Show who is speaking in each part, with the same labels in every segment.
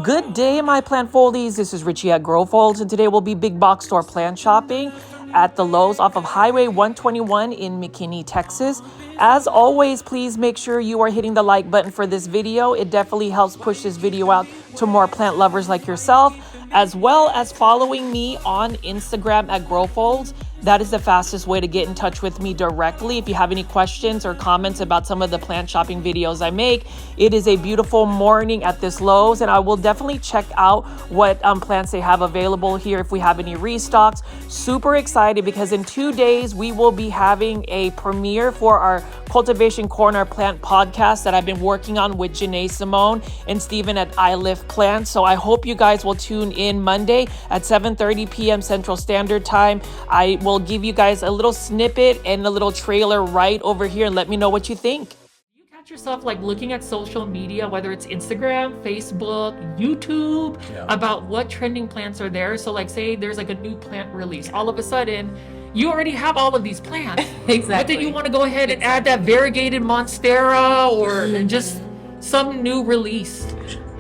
Speaker 1: Good day, my plant foldies. This is Richie at Grow Folds, and today we'll be big box store plant shopping at the Lowe's off of Highway 121 in McKinney, Texas. As always, please make sure you are hitting the like button for this video. It definitely helps push this video out to more plant lovers like yourself, as well as following me on Instagram at Grow Folds. That is the fastest way to get in touch with me directly. If you have any questions or comments about some of the plant shopping videos I make, it is a beautiful morning at this Lowe's, and I will definitely check out what plants they have available here if we have any restocks. Super excited because in 2 days we will be having a premiere for our Cultivation Corner Plant podcast that I've been working on with Janae Simone and Steven at I Lift Plants. So I hope you guys will tune in Monday at 7:30 p.m. Central Standard Time. I will give you guys a little snippet and a little trailer right over here and let me know what you think. You catch yourself like looking at social media, whether it's Instagram, Facebook, YouTube, about what trending plants are there. So like say there's like a new plant release, all of a sudden you already have all of these plants.
Speaker 2: Exactly.
Speaker 1: But then you want to go ahead and add that variegated monstera or just some new release.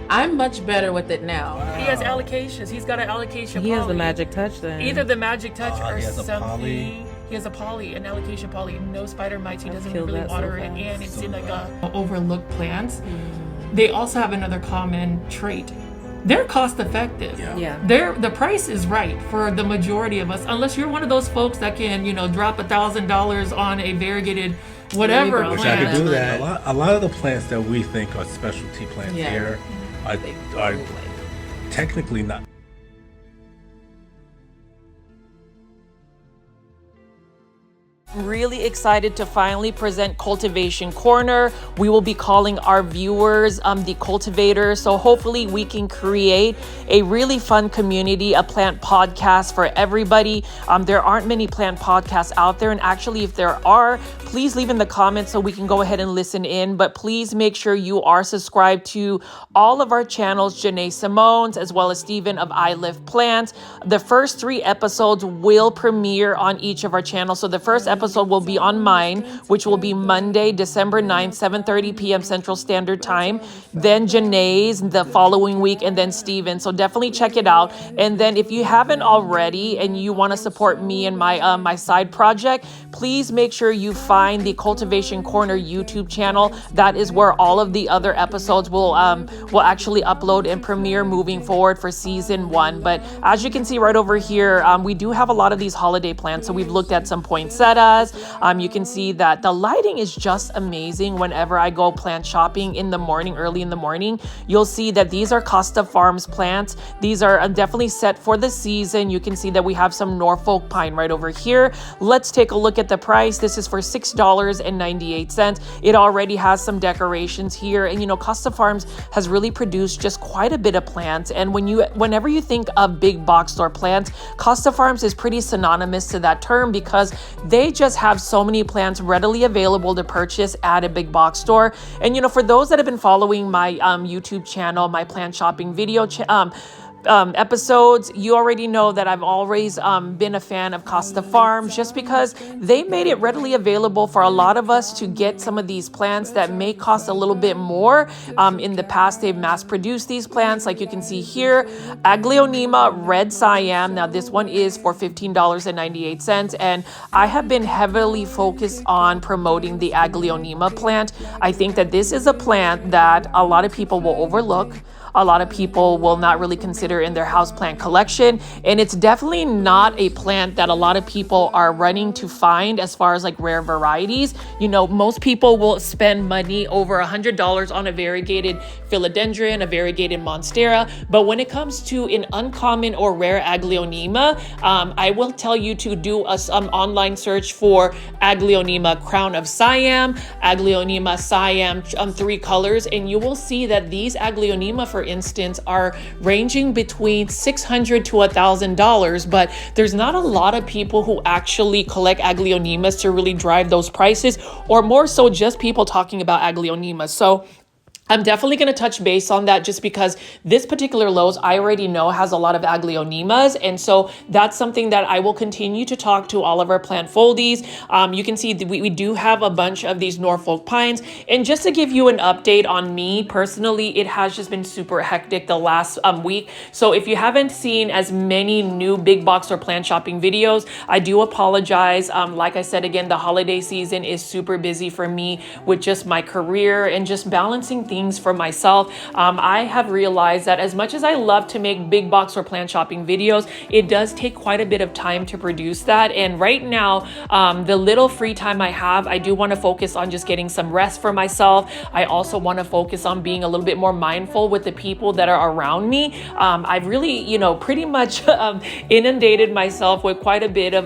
Speaker 2: I'm much better with it now.
Speaker 1: He has allocations. He's got an allocation
Speaker 3: He
Speaker 1: poly.
Speaker 3: has the magic touch then.
Speaker 1: Either the magic touch or
Speaker 4: he has a
Speaker 1: something.
Speaker 4: poly.
Speaker 1: He has a poly, an allocation poly. No spider mites. He doesn't
Speaker 3: killed
Speaker 1: really
Speaker 3: that so
Speaker 1: water it,
Speaker 3: fast.
Speaker 1: and it's in like a overlooked plants. They also have another common trait. They're cost effective.
Speaker 3: Yeah.
Speaker 1: The price is right for the majority of us, unless you're one of those folks that can, drop $1,000 on a variegated whatever
Speaker 3: Maybe
Speaker 4: Wish
Speaker 1: plant.
Speaker 4: I could do that. A lot of the plants that we think are specialty plants
Speaker 2: Yeah.
Speaker 4: here are technically not.
Speaker 1: Really excited to finally present Cultivation Corner. We will be calling our viewers the cultivators. So hopefully we can create a really fun community, a plant podcast for everybody. There aren't many plant podcasts out there. And actually, if there are, please leave in the comments so we can go ahead and listen in. But please make sure you are subscribed to all of our channels, Janae Simone's, as well as Steven of I Lift Plants. The first 3 episodes will premiere on each of our channels. So the first episode will be on mine, which will be Monday, December 9th, 7:30 p.m. Central Standard Time. Then Janae's the following week, and then Steven. So definitely check it out. And then if you haven't already and you want to support me and my my side project, please make sure you find the Cultivation Corner YouTube channel. That is where all of the other episodes will actually upload and premiere moving forward for season 1. But as you can see right over here, we do have a lot of these holiday plants. So we've looked at some poinsettias. You can see that the lighting is just amazing whenever I go plant shopping in the morning, early in the morning. You'll see that these are Costa Farms plants. These are definitely set for the season. You can see that we have some Norfolk pine right over here. Let's take a look at the price. This is for $6.98. It already has some decorations here. And Costa Farms has really produced just quite a bit of plants. And whenever you think of big box store plants, Costa Farms is pretty synonymous to that term because they just have so many plants readily available to purchase at a big box store. And for those that have been following my YouTube channel, my plant shopping video episodes, you already know that I've always been a fan of Costa Farms just because they made it readily available for a lot of us to get some of these plants that may cost a little bit more. In the past, they've mass produced these plants like you can see here. Aglaonema Red Siam. Now this one is for $15.98, and I have been heavily focused on promoting the Aglaonema plant. I think that this is a plant that a lot of people will overlook. A lot of people will not really consider in their houseplant collection. And it's definitely not a plant that a lot of people are running to find as far as like rare varieties. Most people will spend money over $100 on a variegated philodendron, a variegated monstera. But when it comes to an uncommon or rare Aglaonema, I will tell you to do some online search for Aglaonema Crown of Siam, Aglaonema Siam 3 colors, and you will see that these Aglaonema, for instance, are ranging between $600 to $1,000, but there's not a lot of people who actually collect Aglaonemas to really drive those prices, or more so just people talking about Aglaonema. So I'm definitely going to touch base on that just because this particular Lowe's I already know has a lot of Aglaonemas. And so that's something that I will continue to talk to all of our plant foldies. You can see that we do have a bunch of these Norfolk pines. And just to give you an update on me personally, it has just been super hectic the last week. So if you haven't seen as many new big box or plant shopping videos, I do apologize. Like I said, again, the holiday season is super busy for me with just my career and just balancing things for myself. I have realized that as much as I love to make big box or plant shopping videos, it does take quite a bit of time to produce that. And right now, the little free time I have, I do want to focus on just getting some rest for myself. I also want to focus on being a little bit more mindful with the people that are around me. I've really, pretty much inundated myself with quite a bit of,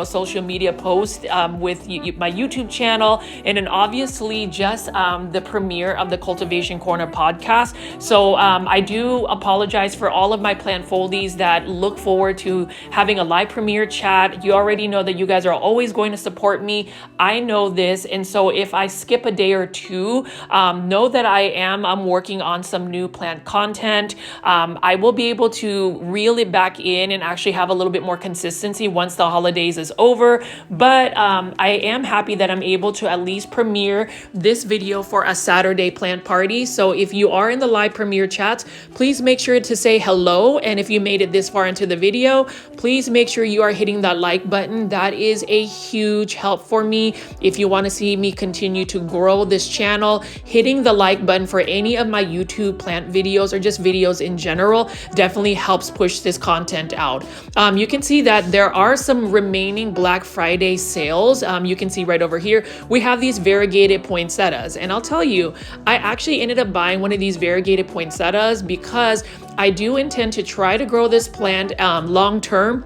Speaker 1: social media posts with my YouTube channel, and then obviously just the premiere of the Cultivation Corner podcast. So I do apologize for all of my plant foldies that look forward to having a live premiere chat. You already know that you guys are always going to support me. I know this. And so if I skip a day or two, know that I'm working on some new plant content. I will be able to reel it back in and actually have a little bit more consistency once the holidays is over. But I am happy that I'm able to at least premiere this video for a Saturday plant party. So if you are in the live premiere chats, please make sure to say hello. And if you made it this far into the video, please make sure you are hitting that like button. That is a huge help for me. If you want to see me continue to grow this channel, hitting the like button for any of my YouTube plant videos or just videos in general definitely helps push this content out. You can see that there are some remaining Black Friday sales. You can see right over here, we have these variegated poinsettias. And I'll tell you, I actually ended up buying one of these variegated poinsettias because I do intend to try to grow this plant long term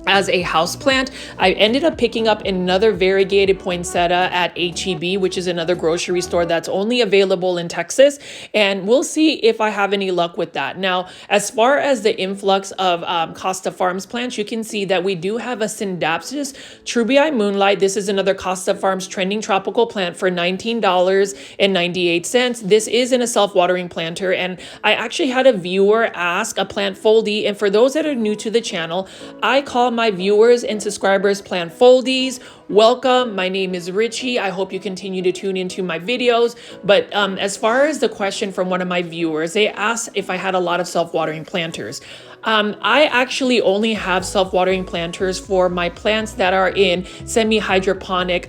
Speaker 1: as a house plant. I ended up picking up another variegated poinsettia at HEB, which is another grocery store that's only available in Texas. And we'll see if I have any luck with that. Now, as far as the influx of Costa Farms plants, you can see that we do have a Syngoniums Trubii Moonlight. This is another Costa Farms trending tropical plant for $19.98. This is in a self-watering planter. And I actually had a viewer ask a plant foldie. And for those that are new to the channel, I call my viewers and subscribers plant foldies. Welcome. My name is Richie. I hope you continue to tune into my videos. But as far as the question from one of my viewers, they asked if I had a lot of self-watering planters. I actually only have self-watering planters for my plants that are in semi-hydroponic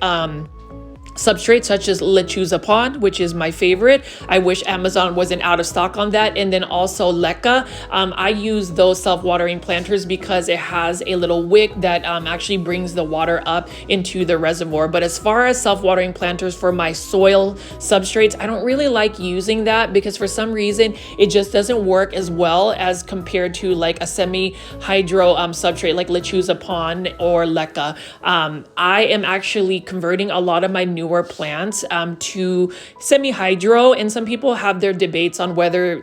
Speaker 1: substrates such as Lechuza Pond, which is my favorite. I wish Amazon wasn't out of stock on that. And then also Leca. I use those self-watering planters because it has a little wick that actually brings the water up into the reservoir. But as far as self-watering planters for my soil substrates, I don't really like using that because for some reason it just doesn't work as well as compared to like a semi-hydro substrate like Lechuza Pond or Leca. I am actually converting a lot of my newer plants to semi-hydro, and some people have their debates on whether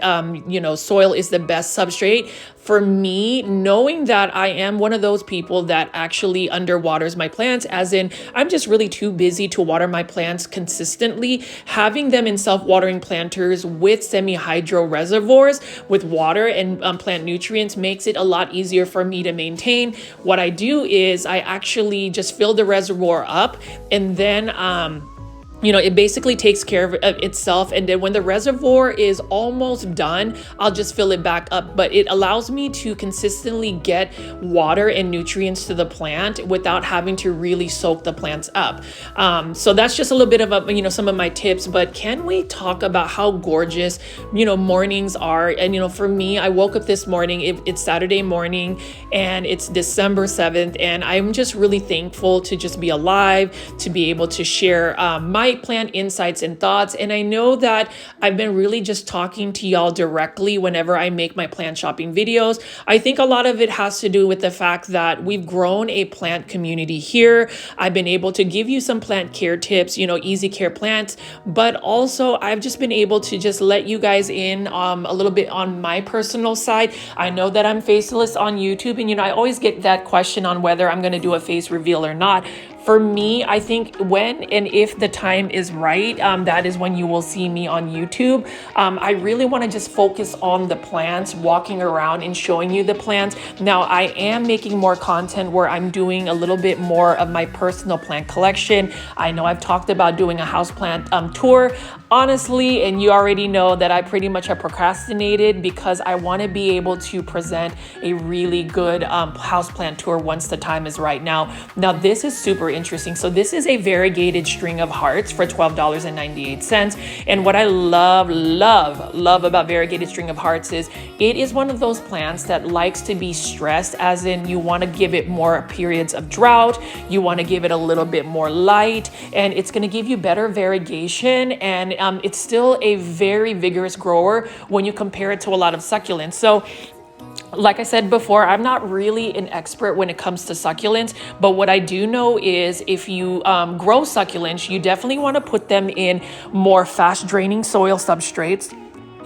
Speaker 1: soil is the best substrate. For me, knowing that I am one of those people that actually underwaters my plants, as in I'm just really too busy to water my plants consistently, having them in self-watering planters with semi-hydro reservoirs with water and plant nutrients makes it a lot easier for me to maintain. What I do is I actually just fill the reservoir up, and then it basically takes care of itself. And then when the reservoir is almost done, I'll just fill it back up. But it allows me to consistently get water and nutrients to the plant without having to really soak the plants up. So that's just a little bit of some of my tips. But can we talk about how gorgeous, mornings are? And, for me, I woke up this morning, it's Saturday morning and it's December 7th. And I'm just really thankful to just be alive, to be able to share my plant insights and thoughts. And I know that I've been really just talking to y'all directly whenever I make my plant shopping videos. I think a lot of it has to do with the fact that we've grown a plant community here. I've been able to give you some plant care tips, easy care plants, but also I've just been able to just let you guys in a little bit on my personal side. I know that I'm faceless on YouTube, and I always get that question on whether I'm going to do a face reveal or not. for me, I think when and if the time is right, that is when you will see me on YouTube. I really want to just focus on the plants, walking around and showing you the plants. Now, I am making more content where I'm doing a little bit more of my personal plant collection. I know I've talked about doing a houseplant tour. Honestly, and you already know that I pretty much have procrastinated because I want to be able to present a really good houseplant tour once the time is right. Now this is super interesting. So this is a variegated string of hearts for $12.98. And what I love about variegated string of hearts is it is one of those plants that likes to be stressed, as in you want to give it more periods of drought, you want to give it a little bit more light, and it's going to give you better variegation. And it's still a very vigorous grower when you compare it to a lot of succulents. So like I said before, I'm not really an expert when it comes to succulents, but what I do know is if you grow succulents, you definitely want to put them in more fast draining soil substrates.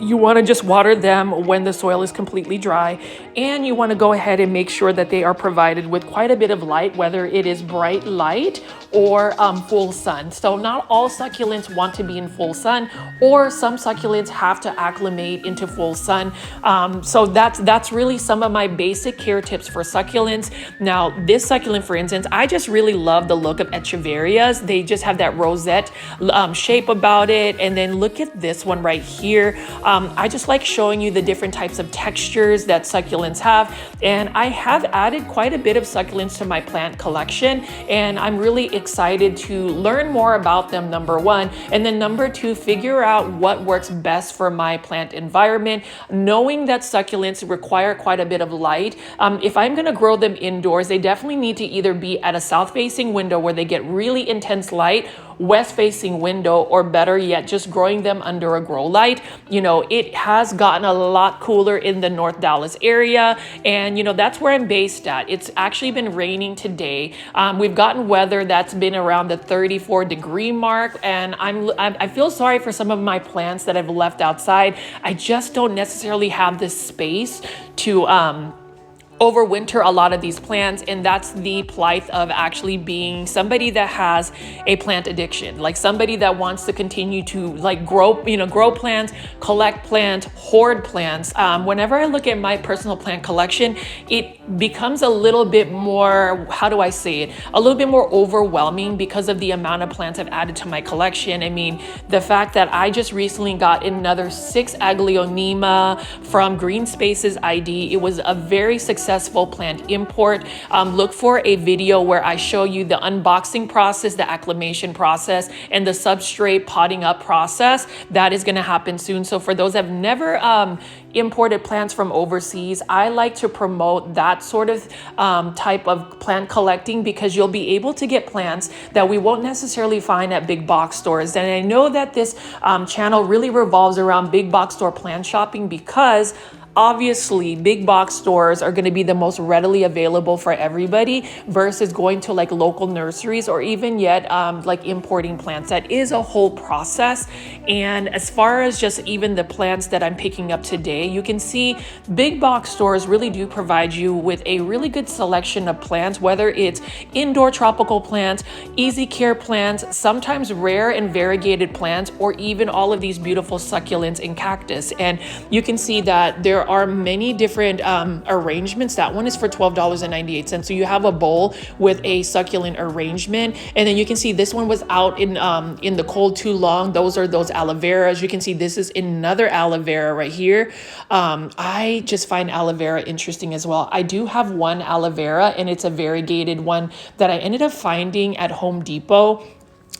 Speaker 1: You want to just water them when the soil is completely dry, and you want to go ahead and make sure that they are provided with quite a bit of light, whether it is bright light or full sun. So not all succulents want to be in full sun, or some succulents have to acclimate into full sun. So that's really some of my basic care tips for succulents. Now, this succulent, for instance, I just really love the look of Echeverias. They just have that rosette shape about it. And then look at this one right here. I just like showing you the different types of textures that succulents have. And I have added quite a bit of succulents to my plant collection, and I'm really excited to learn more about them, number one. And then number two, figure out what works best for my plant environment, knowing that succulents require quite a bit of light. If I'm going to grow them indoors, they definitely need to either be at a south-facing window where they get really intense light, west-facing window, or better yet, just growing them under a grow light. You know, it has gotten a lot cooler in the North Dallas area, and you know, that's where I'm based at. It's actually been raining today. We've gotten weather that's been around the 34-degree mark, and I feel sorry for some of my plants that I've left outside. I just don't necessarily have the space to overwinter a lot of these plants, and that's the plight of actually being somebody that has a plant addiction, like somebody that wants to continue to like grow plants, collect plants, hoard plants. Whenever I look at my personal plant collection, it becomes a little bit more, how do I say it, a little bit more overwhelming because of the amount of plants I've added to my collection. I mean, the fact that I just recently got another 6 Aglaonema from Green Spaces ID. It was a very successful plant import. Look for a video where I show you the unboxing process, the acclimation process, and the substrate potting up process. That is going to happen soon. So for those that have never imported plants from overseas, I like to promote that sort of type of plant collecting, because you'll be able to get plants that we won't necessarily find at big box stores. And I know that this channel really revolves around big box store plant shopping, because obviously big box stores are going to be the most readily available for everybody versus going to like local nurseries or even yet like importing plants. That is a whole process. And as far as just even the plants that I'm picking up today, you can see big box stores really do provide you with a really good selection of plants, whether it's indoor tropical plants, easy care plants, sometimes rare and variegated plants, or even all of these beautiful succulents and cactus. And you can see that there are many different arrangements. That one is for $12.98. So you have a bowl with a succulent arrangement, and then you can see this one was out in the cold too long. Those are those aloe veras. You can see this is another aloe vera right here. I just find aloe vera interesting as well. I do have one aloe vera, and it's a variegated one that I ended up finding at Home Depot.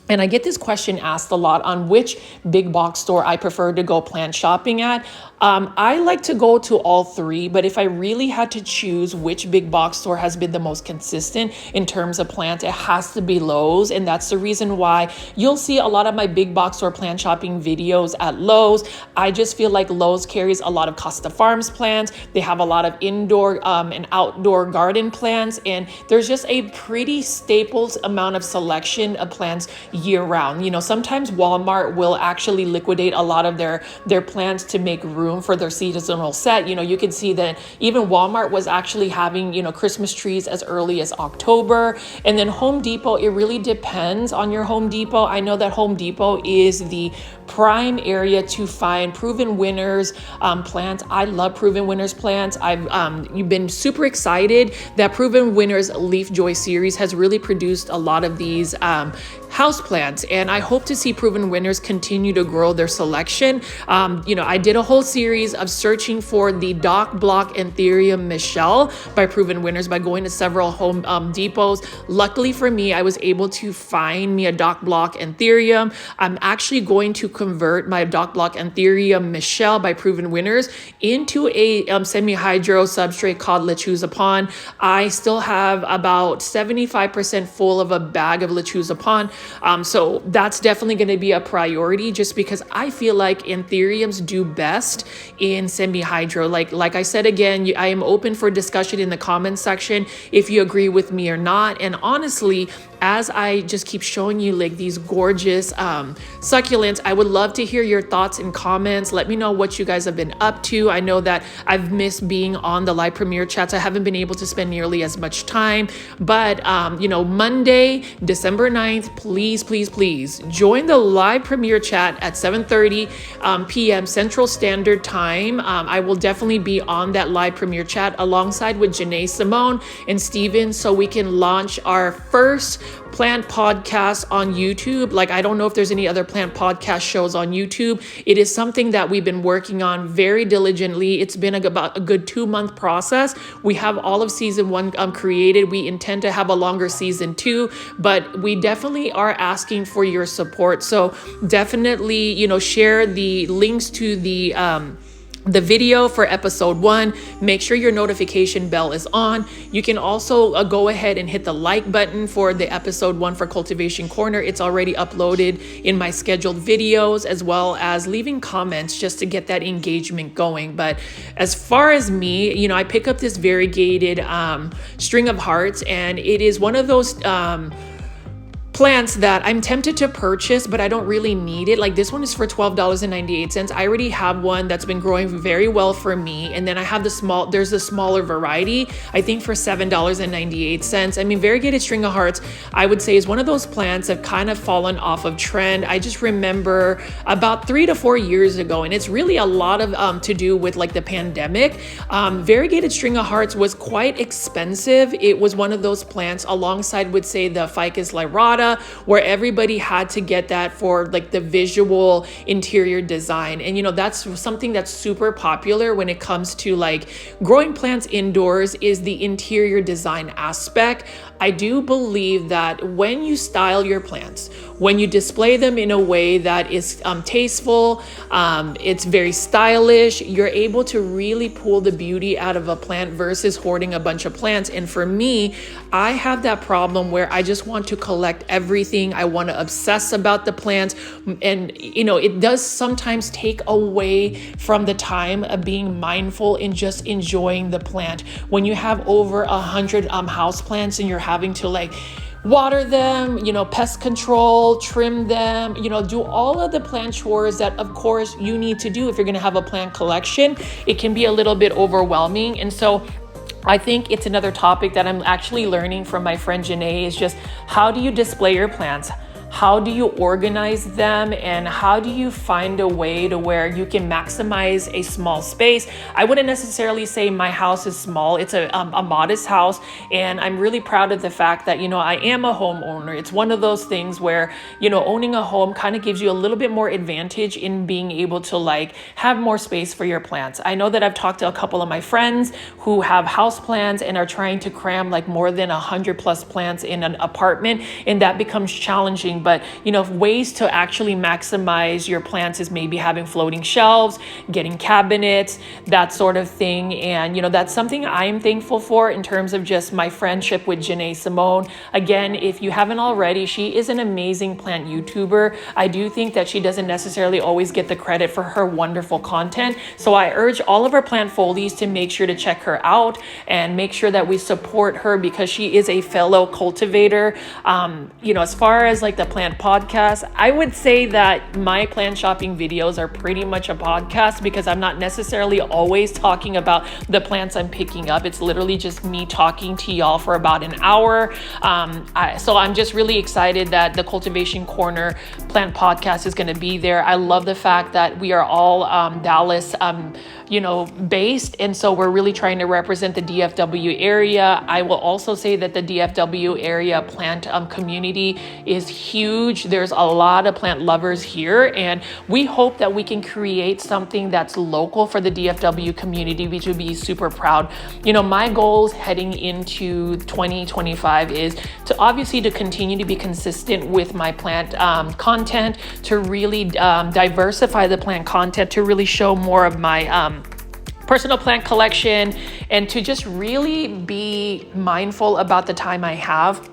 Speaker 1: And I get this question asked a lot on which big box store I prefer to go plant shopping at. I like to go to all three, but if I really had to choose which big box store has been the most consistent in terms of plants, it has to be Lowe's. And that's the reason why you'll see a lot of my big box store plant shopping videos at Lowe's. I just feel like Lowe's carries a lot of Costa Farms plants. They have a lot of indoor and outdoor garden plants, and there's just a pretty staples amount of selection of plants year round. You know, sometimes Walmart will actually liquidate a lot of their plants to make room room for their seasonal set. You can see that even Walmart was actually having, Christmas trees as early as October. And then Home Depot, it really depends on your Home Depot. I know that Home Depot is the prime area to find proven winners plants. I love proven winners plants. You've been super excited that Proven Winners Leaf Joy series has really produced a lot of these house plants, and I hope to see Proven Winners continue to grow their selection. I did a whole series of searching for the Dock Block Anthurium Michelle by Proven Winners by going to several Home Depots. Luckily for me, I was able to find me a Dock Block Anthurium. I'm actually going to convert my Dock Block Anthurium Michelle by Proven Winners into a semi-hydro substrate called Lechuza Pond. I still have about 75% full of a bag of Lechuza Pond. So that's definitely going to be a priority, just because I feel like anthuriums do best in semi-hydro. Like I said, again, I am open for discussion in the comments section if you agree with me or not. And honestly, as I just keep showing you like these gorgeous succulents, I would love to hear your thoughts and comments. Let me know what you guys have been up to. I know that I've missed being on the live premiere chats. I haven't been able to spend nearly as much time, but Monday, December 9th, please join the live premiere chat at 7:30 p.m. Central Standard Time. I will definitely be on that live premiere chat alongside with Janae Simone and Steven, so we can launch our first plant podcast on YouTube. Like, I don't know if there's any other plant podcast shows on YouTube. It is something that we've been working on very diligently. It's been about a good 2-month process. We have all of season 1 created. We intend to have a longer season 2, but we definitely are asking for your support. So definitely, share the links to the video for episode 1. Make sure your notification bell is on. You can also go ahead and hit the like button for the episode 1 for Cultivation Corner. It's already uploaded in my scheduled videos, as well as leaving comments just to get that engagement going. But as far as me, I pick up this variegated string of hearts, and it is one of those plants that I'm tempted to purchase, but I don't really need it. Like, this one is for $12.98. I already have one that's been growing very well for me. And then I have there's a smaller variety, I think for $7.98. I mean, variegated string of hearts, I would say, is one of those plants that kind of fallen off of trend. I just remember about 3 to 4 years ago, and it's really a lot of to do with like the pandemic. Variegated string of hearts was quite expensive. It was one of those plants alongside with, say, the Ficus lyrata, where everybody had to get that for like the visual interior design. And that's something that's super popular when it comes to like growing plants indoors, is the interior design aspect. I do believe that when you style your plants, when you display them in a way that is tasteful, it's very stylish, you're able to really pull the beauty out of a plant versus hoarding a bunch of plants. And for me, I have that problem where I just want to collect everything. I want to obsess about the plants. And, it does sometimes take away from the time of being mindful and just enjoying the plant. When you have over 100 house plants and you're having to like water them, pest control, trim them, do all of the plant chores that of course you need to do if you're going to have a plant collection. It can be a little bit overwhelming. And so I think it's another topic that I'm actually learning from my friend Janae, is just how do you display your plants? How do you organize them, and how do you find a way to where you can maximize a small space? I wouldn't necessarily say my house is small. It's a modest house, and I'm really proud of the fact that, I am a homeowner. It's one of those things where, owning a home kind of gives you a little bit more advantage in being able to like have more space for your plants. I know that I've talked to a couple of my friends who have house plants and are trying to cram like more than 100 plus plants in an apartment, and that becomes challenging. But, ways to actually maximize your plants is maybe having floating shelves, getting cabinets, that sort of thing. And, that's something I'm thankful for in terms of just my friendship with Janae Simone. Again, if you haven't already, she is an amazing plant YouTuber. I do think that she doesn't necessarily always get the credit for her wonderful content. So I urge all of our plant foldies to make sure to check her out and make sure that we support her, because she is a fellow cultivator. As far as like the the plant podcast. I would say that my plant shopping videos are pretty much a podcast because I'm not necessarily always talking about the plants I'm picking up. It's literally just me talking to y'all for about an hour. So I'm just really excited that the Cultivation Corner plant podcast is going to be there. I love the fact that we are all Dallas based, and so we're really trying to represent the DFW area. I will also say that the DFW area plant community is huge. There's a lot of plant lovers here, and we hope that we can create something that's local for the DFW community, which would be super proud. My goals heading into 2025 is to continue to be consistent with my plant content, to really diversify the plant content, to really show more of my personal plant collection, and to just really be mindful about the time I have.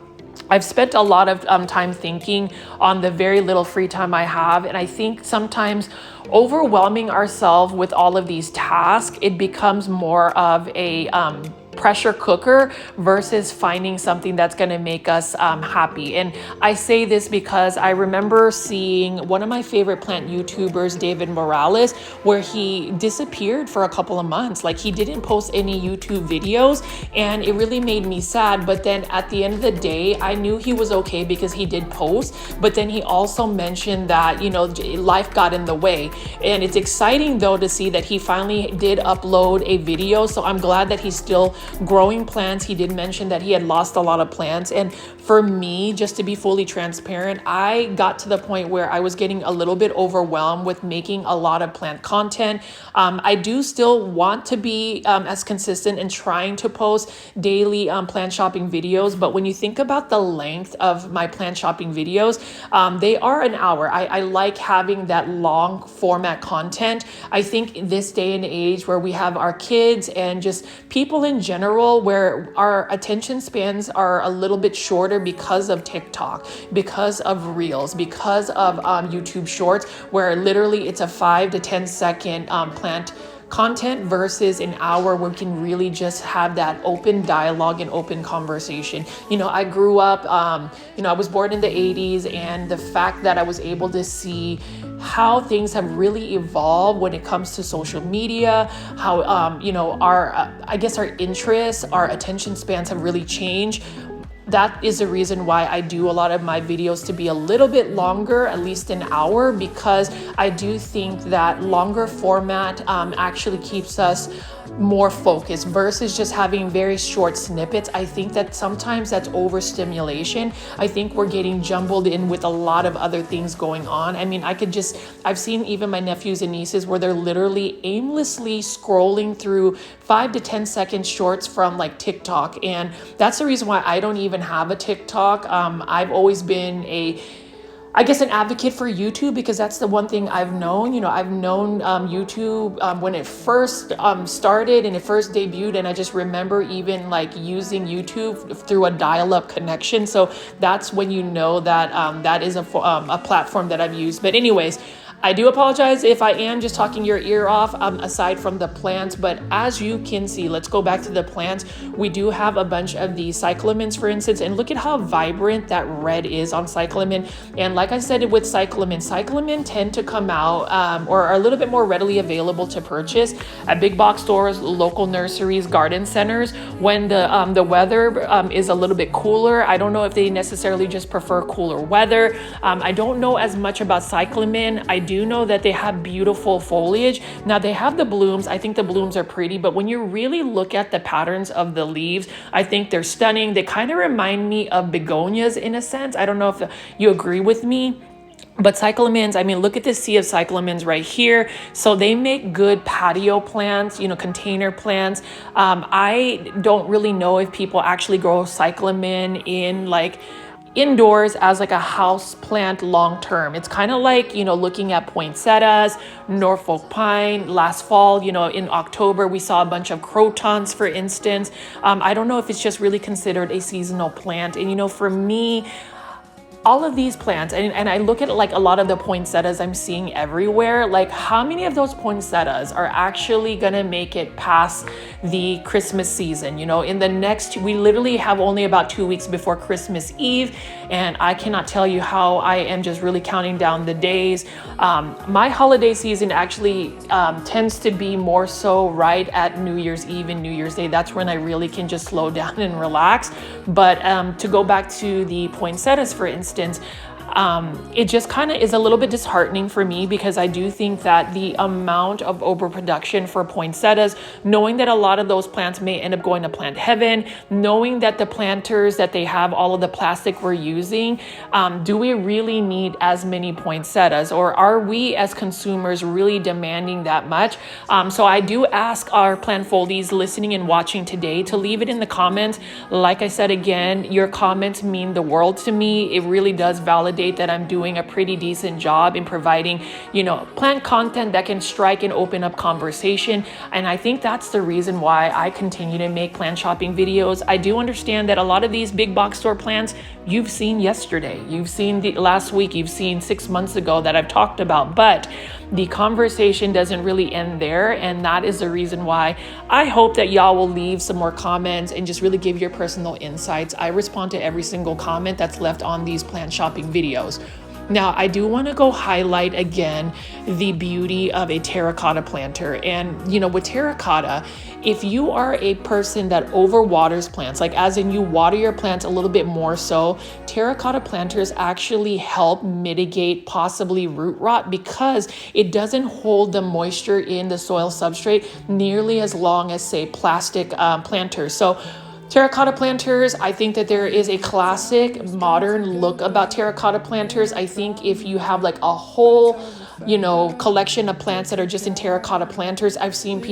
Speaker 1: I've spent a lot of time thinking on the very little free time I have, and I think sometimes overwhelming ourselves with all of these tasks, it becomes more of a pressure cooker versus finding something that's going to make us happy. And I say this because I remember seeing one of my favorite plant YouTubers, David Morales, where he disappeared for a couple of months. Like, he didn't post any YouTube videos, and it really made me sad. But then at the end of the day, I knew he was okay because he did post, but then he also mentioned that, life got in the way. And it's exciting though to see that he finally did upload a video. So I'm glad that he's still growing plants. He did mention that he had lost a lot of plants. And for me, just to be fully transparent, I got to the point where I was getting a little bit overwhelmed with making a lot of plant content. I do still want to be as consistent and trying to post daily plant shopping videos. But when you think about the length of my plant shopping videos, they are an hour. I like having that long format content. I think in this day and age where we have our kids and just people in general, where our attention spans are a little bit shorter because of TikTok, because of Reels, because of YouTube Shorts, where literally it's a 5 to 10 second plant content versus an hour where we can really just have that open dialogue and open conversation. I grew up, I was born in the 80s, and the fact that I was able to see how things have really evolved when it comes to social media, how, our interests, our attention spans have really changed. That is the reason why I do a lot of my videos to be a little bit longer, at least an hour, because I do think that longer format actually keeps us more focused versus just having very short snippets. I think that sometimes that's overstimulation. I think we're getting jumbled in with a lot of other things going on. I mean, I've seen even my nephews and nieces where they're literally aimlessly scrolling through 5 to 10 second shorts from like TikTok. And that's the reason why I don't even have a TikTok. I've always been an advocate for YouTube, because that's the one thing I've known. I've known YouTube when it first started and it first debuted, and I just remember even like using YouTube through a dial-up connection. So that's when you know that that is a platform that I've used. But anyways, I do apologize if I am just talking your ear off aside from the plants, but as you can see, let's go back to the plants. We do have a bunch of the cyclamens, for instance, and look at how vibrant that red is on cyclamen. And like I said with cyclamen tend to come out or are a little bit more readily available to purchase at big box stores, local nurseries, garden centers. When the weather is a little bit cooler, I don't know if they necessarily just prefer cooler weather. I don't know as much about cyclamen. I do know that they have beautiful foliage. Now they have the blooms. I think the blooms are pretty, but when you really look at the patterns of the leaves, I think they're stunning. They kind of remind me of begonias in a sense. I don't know if you agree with me. But cyclamens, I mean, look at this sea of cyclamens right here. So they make good patio plants, container plants. I don't really know if people actually grow cyclamen in like indoors as like a house plant long term. It's kind of like, looking at poinsettias, Norfolk pine. Last fall, in October, we saw a bunch of crotons, for instance. I don't know if it's just really considered a seasonal plant. And, for me, all of these plants, and I look at like a lot of the poinsettias I'm seeing everywhere, like how many of those poinsettias are actually gonna make it past the Christmas season? You know, in the next, we literally have only about 2 weeks before Christmas Eve, and I cannot tell you how I am just really counting down the days. My holiday season actually tends to be more so right at New Year's Eve and New Year's Day. That's when I really can just slow down and relax. But to go back to the poinsettias, for instance, it just kind of is a little bit disheartening for me, because I do think that the amount of overproduction for poinsettias, knowing that a lot of those plants may end up going to plant heaven, knowing that the planters that they have, all of the plastic we're using, do we really need as many poinsettias, or are we as consumers really demanding that much? So I do ask our plant foldies listening and watching today to leave it in the comments. Like I said, again, your comments mean the world to me. It really does validate that I'm doing a pretty decent job in providing, you know, plant content that can strike and open up conversation. And I think that's the reason why I continue to make plant shopping videos. I do understand that a lot of these big box store plants you've seen yesterday, you've seen the last week, you've seen 6 months ago that I've talked about, but the conversation doesn't really end there. And that is the reason why I hope that y'all will leave some more comments and just really give your personal insights. I respond to every single comment that's left on these plant shopping videos. Now, I do want to go highlight again the beauty of a terracotta planter. And, you know, with terracotta, if you are a person that overwaters plants, like as in you water your plants a little bit more so, terracotta planters actually help mitigate possibly root rot, because it doesn't hold the moisture in the soil substrate nearly as long as, say, plastic planters. So terracotta planters, I think that there is a classic modern look about terracotta planters. I think if you have like a whole, you know, collection of plants that are just in terracotta planters, I've seen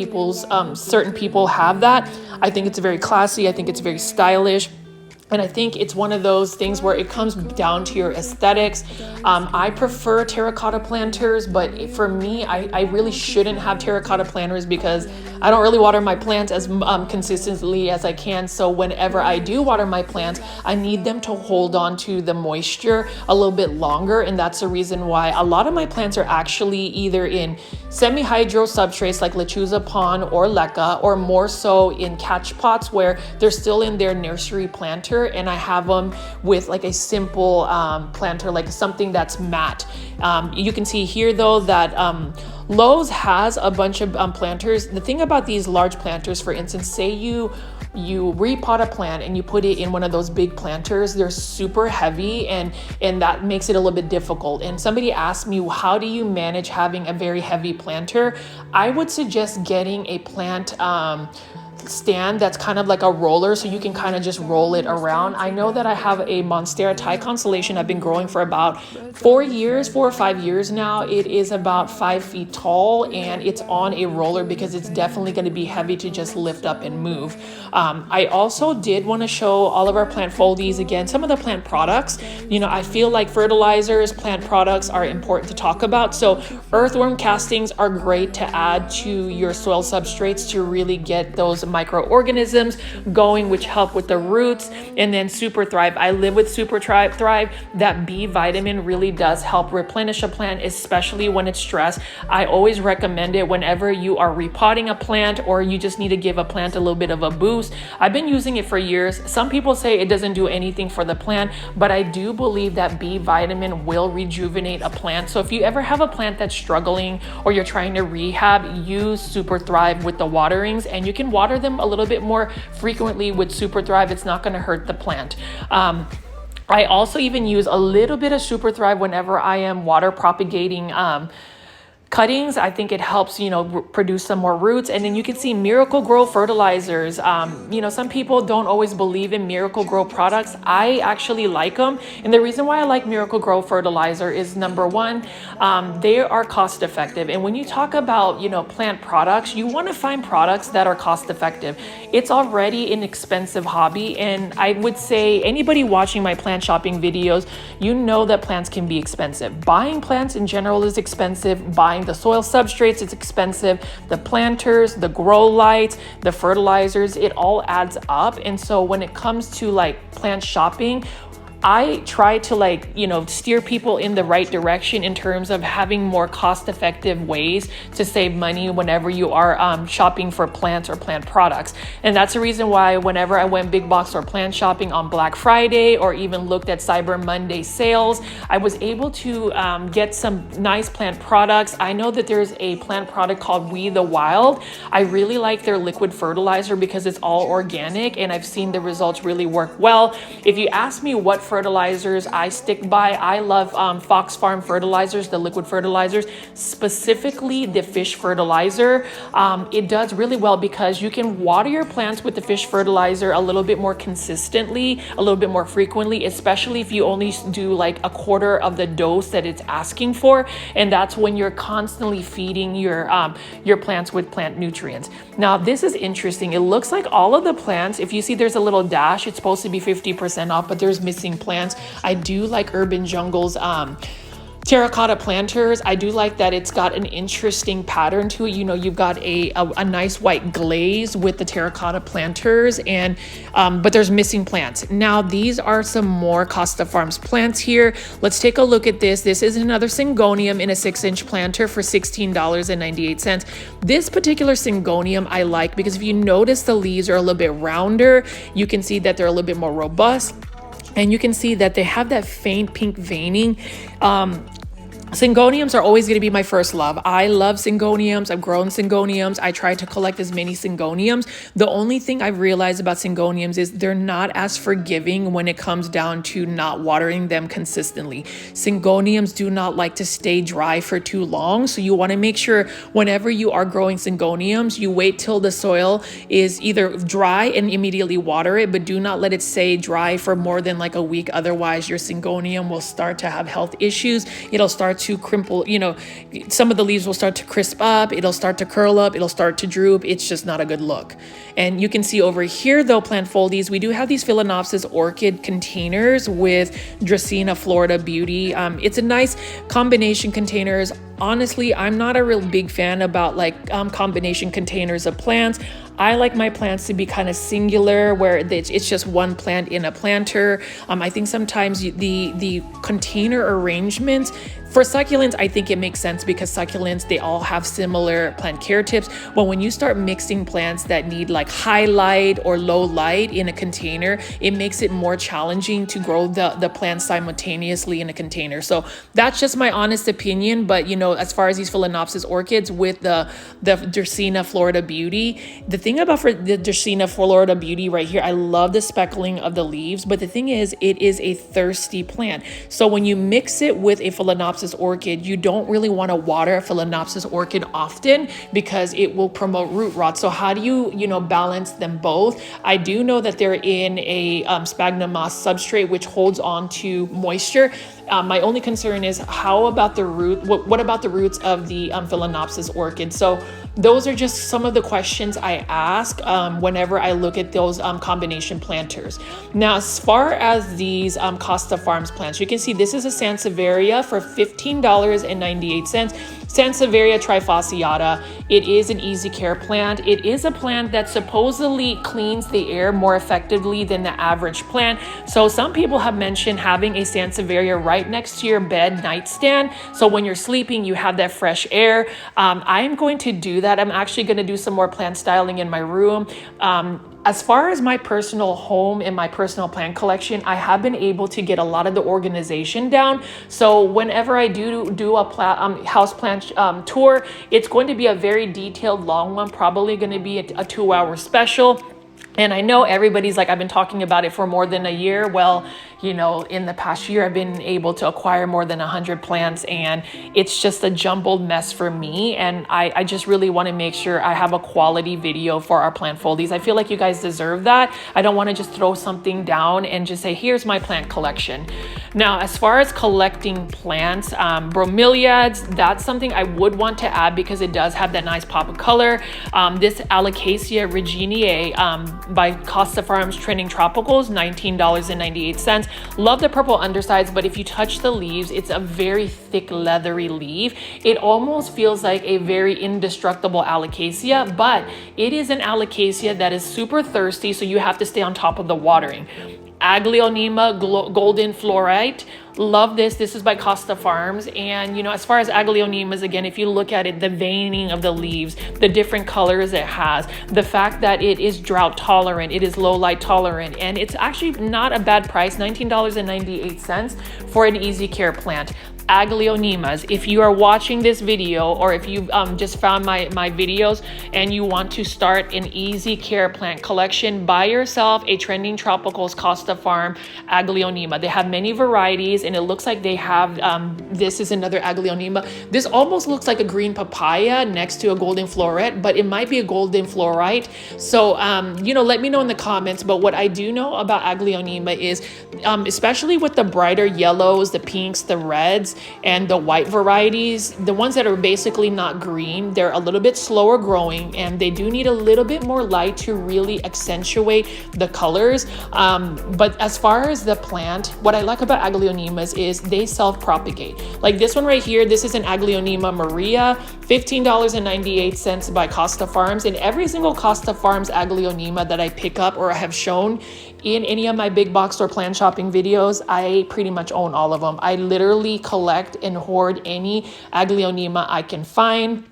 Speaker 1: certain people have that. I think it's very classy. I think it's very stylish. And I think it's one of those things where it comes down to your aesthetics. I prefer terracotta planters, but for me, I really shouldn't have terracotta planters because I don't really water my plants as consistently as I can. So whenever I do water my plants, I need them to hold on to the moisture a little bit longer. And that's the reason why a lot of my plants are actually either in semi-hydro substrates like Lechuza Pon or Leca, or more so in catch pots where they're still in their nursery planter, and I have them with like a simple planter, like something that's matte. You can see here though that Lowe's has a bunch of planters. The thing about these large planters, for instance, say you repot a plant and you put it in one of those big planters, they're super heavy, and that makes it a little bit difficult. And somebody asked me, how do you manage having a very heavy planter? I would suggest getting a plant stand that's kind of like a roller, so you can kind of just roll it around. I know that I have a Monstera Thai constellation I've been growing for about 4 or 5 years now. It is about 5 feet tall, and it's on a roller because it's definitely going to be heavy to just lift up and move. I also did want to show all of our plant foldies again some of the plant products. You know, I feel like fertilizers, plant products are important to talk about. So earthworm castings are great to add to your soil substrates to really get those microorganisms going, which help with the roots. And then Super Thrive, I live with Super Thrive. That B vitamin really does help replenish a plant, especially when it's stressed. I always recommend it whenever you are repotting a plant or you just need to give a plant a little bit of a boost. I've been using it for years. Some people say it doesn't do anything for the plant, but I do believe that B vitamin will rejuvenate a plant. So if you ever have a plant that's struggling or you're trying to rehab, use Super Thrive with the waterings, and you can water them a little bit more frequently with Super Thrive. It's not going to hurt the plant. I also even use a little bit of Super Thrive whenever I am water propagating cuttings. I think it helps, you know, produce some more roots. And then you can see Miracle Grow fertilizers. You know, some people don't always believe in Miracle Grow products. I actually like them. And the reason why I like Miracle Grow fertilizer is, number one, they are cost effective. And when you talk about, you know, plant products, you want to find products that are cost effective. It's already an expensive hobby. And I would say anybody watching my plant shopping videos, you know that plants can be expensive. Buying plants in general is expensive. Buying the soil substrates, it's expensive. The planters, the grow lights, the fertilizers, it all adds up. And so when it comes to like plant shopping, I try to steer people in the right direction in terms of having more cost-effective ways to save money whenever you are shopping for plants or plant products. And that's the reason why whenever I went big box or plant shopping on Black Friday, or even looked at Cyber Monday sales, I was able to get some nice plant products. I know that there's a plant product called We the Wild. I really like their liquid fertilizer because it's all organic, and I've seen the results really work well. If you ask me what fertilizers I stick by, I love Fox Farm fertilizers, the liquid fertilizers, specifically the fish fertilizer. It does really well because you can water your plants with the fish fertilizer a little bit more consistently, a little bit more frequently, especially if you only do like a quarter of the dose that it's asking for. And that's when you're constantly feeding your plants with plant nutrients. Now, this is interesting. It looks like all of the plants, if you see there's a little dash, it's supposed to be 50% off, but there's missing plants. I do like Urban Jungle's terracotta planters. I do like that it's got an interesting pattern to it. You know, you've got a nice white glaze with the terracotta planters, and but there's missing plants. Now, these are some more Costa Farms plants here. Let's take a look at this. This is another Syngonium in a 6-inch planter for $16.98. This particular Syngonium I like because if you notice, the leaves are a little bit rounder. You can see that they're a little bit more robust. And you can see that they have that faint pink veining. Syngoniums are always going to be my first love. I love Syngoniums. I've grown Syngoniums. I try to collect as many Syngoniums. The only thing I've realized about Syngoniums is they're not as forgiving when it comes down to not watering them consistently. Syngoniums do not like to stay dry for too long. So you want to make sure whenever you are growing Syngoniums, you wait till the soil is either dry and immediately water it, but do not let it stay dry for more than like a week. Otherwise, your Syngonium will start to have health issues. It'll start to crimple, you know, some of the leaves will start to crisp up, it'll start to curl up, it'll start to droop. It's just not a good look. And you can see over here though, plant foldies, we do have these Phalaenopsis orchid containers with Dracaena Florida Beauty. It's a nice combination containers. Honestly, I'm not a real big fan about like combination containers of plants. I like my plants to be kind of singular, where it's just one plant in a planter. I think sometimes the container arrangements for succulents, I think it makes sense because succulents, they all have similar plant care tips. But when you start mixing plants that need like high light or low light in a container, it makes it more challenging to grow the plants simultaneously in a container. So that's just my honest opinion. But you know, as far as these Phalaenopsis orchids with the Dracaena Florida Beauty, the thing about for the Dracaena Florida Beauty right here, I love the speckling of the leaves, but the thing is, it is a thirsty plant. So when you mix it with a Phalaenopsis orchid, you don't really want to water a Phalaenopsis orchid often because it will promote root rot. So how do you balance them both? I do know that they're in a sphagnum moss substrate, which holds on to moisture. My only concern is how about the root? What about the roots of the Phalaenopsis orchid? So those are just some of the questions I ask whenever I look at those combination planters. Now, as far as these Costa Farms plants, you can see this is a Sansevieria for $15.98. Sansevieria trifasciata. It is an easy care plant. It is a plant that supposedly cleans the air more effectively than the average plant. So some people have mentioned having a Sansevieria right next to your bed nightstand. So when you're sleeping, you have that fresh air. I am going to do that. I'm actually going to do some more plant styling in my room. As far as my personal home and my personal plant collection, I have been able to get a lot of the organization down. So whenever I do a house plant tour, it's going to be a very detailed, long one, probably going to be a 2-hour special. And I know everybody's like, I've been talking about it for more than a year. Well, you know, in the past year, I've been able to acquire more than 100 plants, and it's just a jumbled mess for me. And I just really want to make sure I have a quality video for our plant foldies. I feel like you guys deserve that. I don't want to just throw something down and just say, here's my plant collection. Now, as far as collecting plants, bromeliads, that's something I would want to add because it does have that nice pop of color. This Alocasia reginae by Costa Farms Trending Tropicals, $19.98. Love the purple undersides, but if you touch the leaves, it's a very thick, leathery leaf. It almost feels like a very indestructible Alocasia, but it is an Alocasia that is super thirsty, so you have to stay on top of the watering. Aglaonema golden fluorite. Love this. This is by Costa Farms. And, you know, as far as Aglaonemas, again, if you look at it, the veining of the leaves, the different colors it has, the fact that it is drought tolerant, it is low light tolerant, and it's actually not a bad price, $19.98 for an easy care plant. Aglaonemas, if you are watching this video, or if you've just found my videos and you want to start an easy care plant collection, buy yourself a Trending Tropicals Costa Farm Aglaonema. They have many varieties, and it looks like they have, this is another Aglaonema. This almost looks like a green papaya next to a golden floret, but it might be a golden fluorite. So, you know, let me know in the comments. But what I do know about Aglaonema is, especially with the brighter yellows, the pinks, the reds, and the white varieties, the ones that are basically not green, they're a little bit slower growing, and they do need a little bit more light to really accentuate the colors. But as far as the plant, what I like about Aglaonemas is they self-propagate. Like this one right here, this is an Aglaonema Maria, $15.98 by Costa Farms. And every single Costa Farms Aglaonema that I pick up or have shown in any of my big box store plant shopping videos, I pretty much own all of them. I literally collect and hoard any Aglaonema I can find.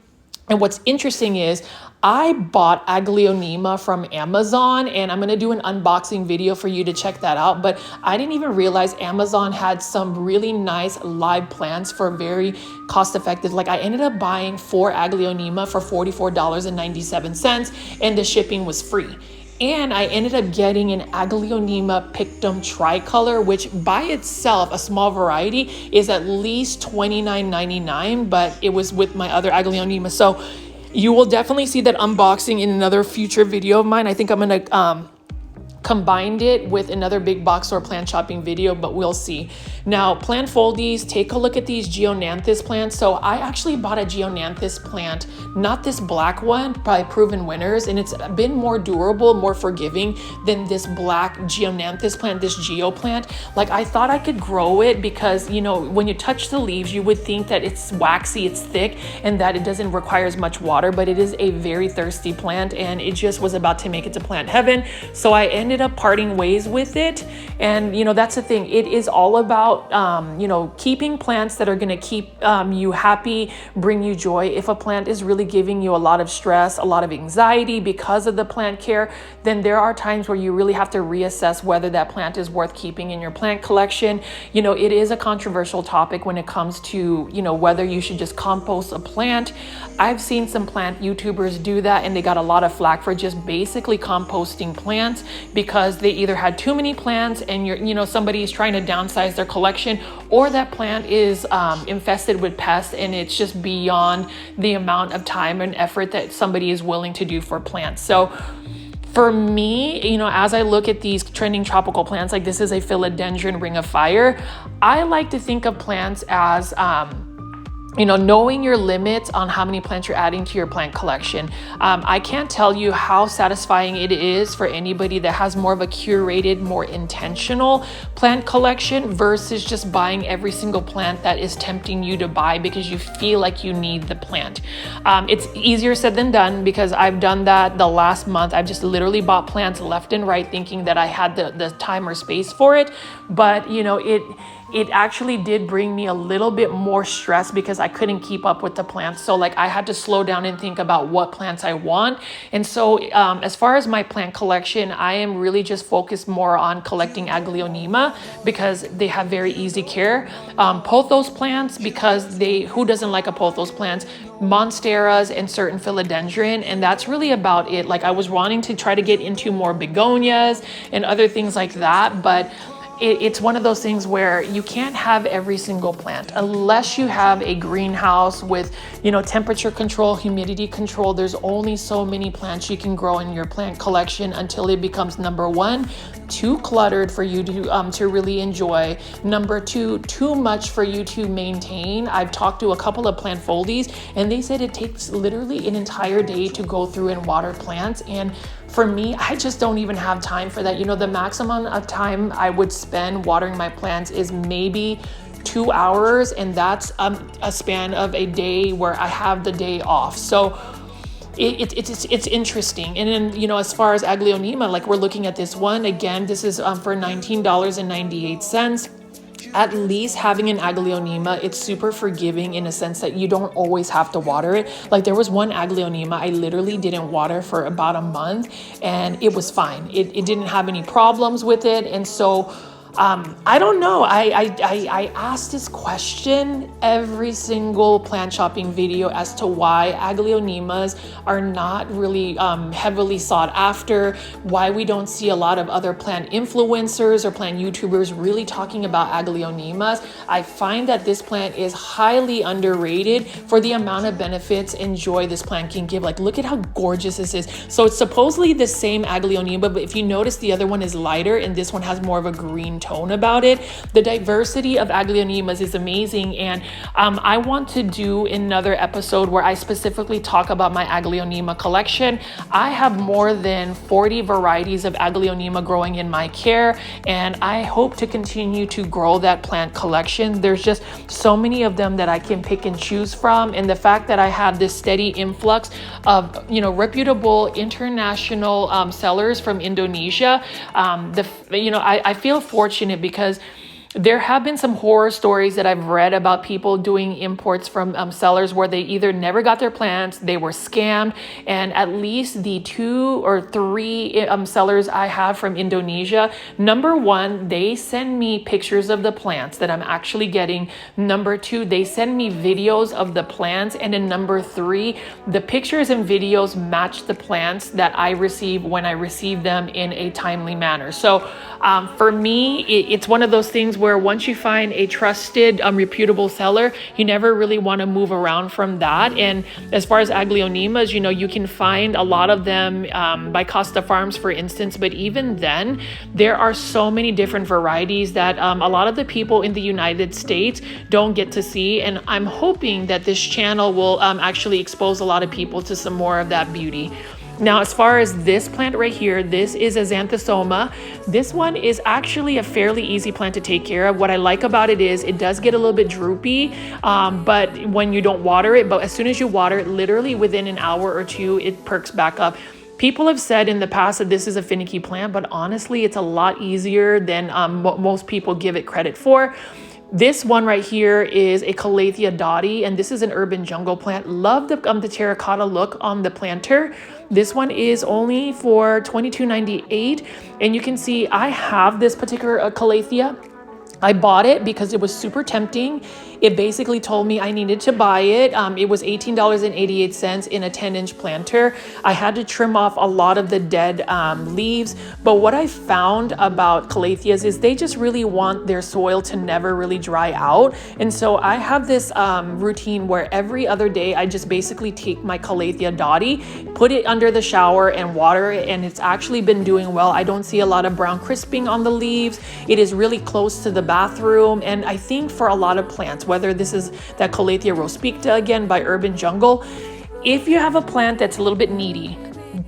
Speaker 1: And what's interesting is I bought Aglaonema from Amazon, and I'm going to do an unboxing video for you to check that out. But I didn't even realize Amazon had some really nice live plants for very cost effective. Like I ended up buying 4 Aglaonema for $44.97, and the shipping was free. And I ended up getting an Aglaonema Pictum tricolor, which by itself, a small variety, is at least $29.99, but it was with my other Aglaonema. So you will definitely see that unboxing in another future video of mine. I think I'm gonna combined it with another big box or plant shopping video, but we'll see. Now, plant foldies, take a look at these Geonanthus plants. So I actually bought a Geonanthus plant, not this black one by Proven Winners, and it's been more durable, more forgiving than this black Geonanthus plant, this Geo plant. Like I thought I could grow it because, you know, when you touch the leaves, you would think that it's waxy, it's thick, and that it doesn't require as much water, but it is a very thirsty plant, and it just was about to make it to plant heaven. So I ended up parting ways with it. And you know, that's the thing, it is all about you know, keeping plants that are going to keep you happy, bring you joy. If a plant is really giving you a lot of stress, a lot of anxiety because of the plant care, then there are times where you really have to reassess whether that plant is worth keeping in your plant collection. You know, it is a controversial topic when it comes to, you know, whether you should just compost a plant. I've seen some plant YouTubers do that, and they got a lot of flack for just basically composting plants because they either had too many plants and you know, somebody is trying to downsize their collection, or that plant is infested with pests and it's just beyond the amount of time and effort that somebody is willing to do for plants. So for me, you know, as I look at these trending tropical plants, like this is a philodendron ring of fire, I like to think of plants as you know, knowing your limits on how many plants you're adding to your plant collection. I can't tell you how satisfying it is for anybody that has more of a curated, more intentional plant collection versus just buying every single plant that is tempting you to buy because you feel like you need the plant. It's easier said than done because I've done that the last month. I've just literally bought plants left and right thinking that I had the time or space for it. But you know, it actually did bring me a little bit more stress because I couldn't keep up with the plants. So like I had to slow down and think about what plants I want. And so as far as my plant collection, I am really just focused more on collecting Aglaonema because they have very easy care. Pothos plants because who doesn't like a pothos plant? Monsteras and certain philodendron, and that's really about it. Like I was wanting to try to get into more begonias and other things like that, but it's one of those things where you can't have every single plant unless you have a greenhouse with, you know, temperature control, humidity control. There's only so many plants you can grow in your plant collection until it becomes, number one, too cluttered for you to really enjoy. Number two, too much for you to maintain. I've talked to a couple of plant foldies and they said it takes literally an entire day to go through and water plants. And for me, I just don't even have time for that. You know, the maximum of time I would spend watering my plants is maybe 2 hours, and that's a span of a day where I have the day off. So it's interesting. And then, as far as Aglaonema, like we're looking at this one again, this is for $19.98. At least having an Aglaonema, it's super forgiving in a sense that you don't always have to water it. Like there was one Aglaonema I literally didn't water for about a month and it was fine. It didn't have any problems with it. And so I don't know. I asked this question every single plant shopping video as to why Aglaonemas are not really heavily sought after, why we don't see a lot of other plant influencers or plant YouTubers really talking about Aglaonemas. I find that this plant is highly underrated for the amount of benefits and joy this plant can give. Like, look at how gorgeous this is. So it's supposedly the same Aglaonema, but if you notice, the other one is lighter and this one has more of a green tone about it. The diversity of Aglaonemas is amazing, and I want to do another episode where I specifically talk about my Aglaonema collection. I have more than 40 varieties of Aglaonema growing in my care, and I hope to continue to grow that plant collection. There's just so many of them that I can pick and choose from, and the fact that I have this steady influx of reputable international sellers from Indonesia, I feel fortunate because there have been some horror stories that I've read about people doing imports from sellers where they either never got their plants, they were scammed, and at least the 2 or 3 sellers I have from Indonesia, number 1, they send me pictures of the plants that I'm actually getting. Number 2, they send me videos of the plants. And then number 3, the pictures and videos match the plants that I receive when I receive them in a timely manner. So for me, it's one of those things where once you find a trusted, reputable seller, you never really want to move around from that. And as far as Aglaonemas, you can find a lot of them by Costa Farms, for instance. But even then, there are so many different varieties that a lot of the people in the United States don't get to see. And I'm hoping that this channel will actually expose a lot of people to some more of that beauty. Now, as far as this plant right here, this is a Xanthosoma. This one is actually a fairly easy plant to take care of. What I like about it is it does get a little bit droopy, but when you don't water it, but as soon as you water it, literally within an hour or 2, it perks back up. People have said in the past that this is a finicky plant, but honestly, it's a lot easier than most people give it credit for. This one right here is a Calathea dotty, and this is an urban jungle plant. Love the terracotta look on the planter. This one is only for $22.98, and you can see I have this particular Calathea. I bought it because it was super tempting. It basically told me I needed to buy it. It was $18.88 in a 10-inch planter. I had to trim off a lot of the dead leaves. But what I found about Calatheas is they just really want their soil to never really dry out. And so I have this routine where every other day I just basically take my Calathea dotty, put it under the shower and water it. And it's actually been doing well. I don't see a lot of brown crisping on the leaves. It is really close to the bathroom. And I think for a lot of plants, whether this is that Calathea rospicta again by Urban Jungle, if you have a plant that's a little bit needy,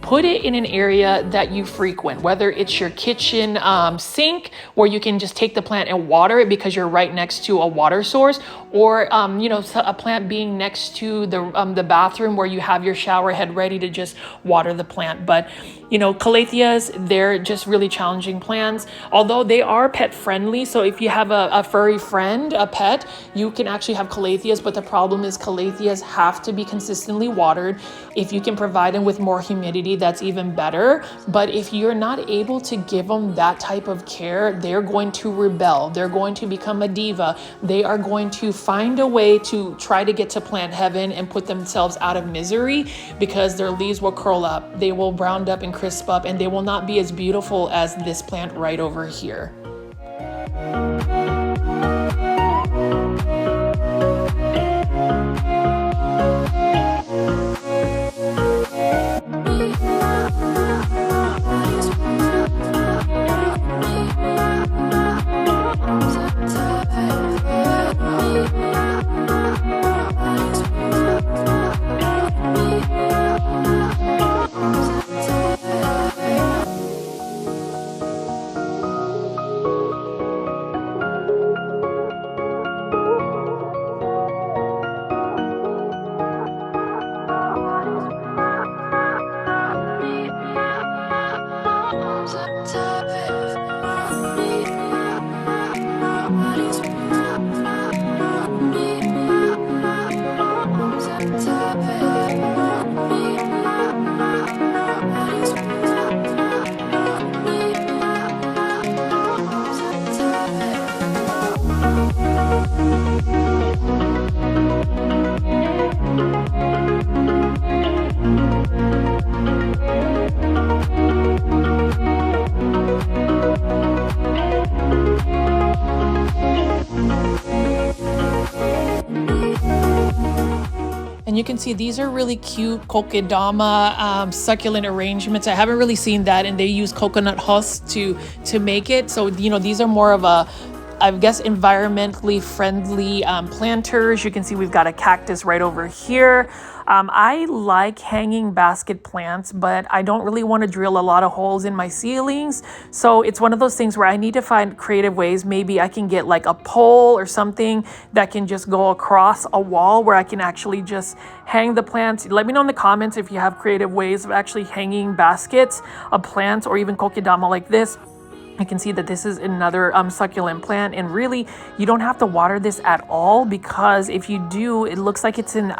Speaker 1: put it in an area that you frequent, whether it's your kitchen sink where you can just take the plant and water it because you're right next to a water source, or a plant being next to the bathroom where you have your shower head ready to just water the plant. But Calatheas, they're just really challenging plants, although they are pet friendly. So if you have a furry friend, a pet, you can actually have Calatheas, but the problem is Calatheas have to be consistently watered. If you can provide them with more humidity, that's even better. But if you're not able to give them that type of care, they're going to rebel. They're going to become a diva. They are going to find a way to try to get to plant heaven and put themselves out of misery because their leaves will curl up, they will brown up and crisp up, and they will not be as beautiful as this plant right over here. you can see these are really cute kokedama succulent arrangements. I haven't really seen that, and they use coconut husks to make it. So, you know, these are more of a, I guess, environmentally friendly planters. You can see we've got a cactus right over here. I like hanging basket plants, but I don't really want to drill a lot of holes in my ceilings. So it's one of those things where I need to find creative ways. Maybe I can get like a pole or something that can just go across a wall where I can actually just hang the plants. Let me know in the comments if you have creative ways of actually hanging baskets of plants or even kokedama like this. You can see that this is another succulent plant, and really you don't have to water this at all, because if you do, it looks like it's in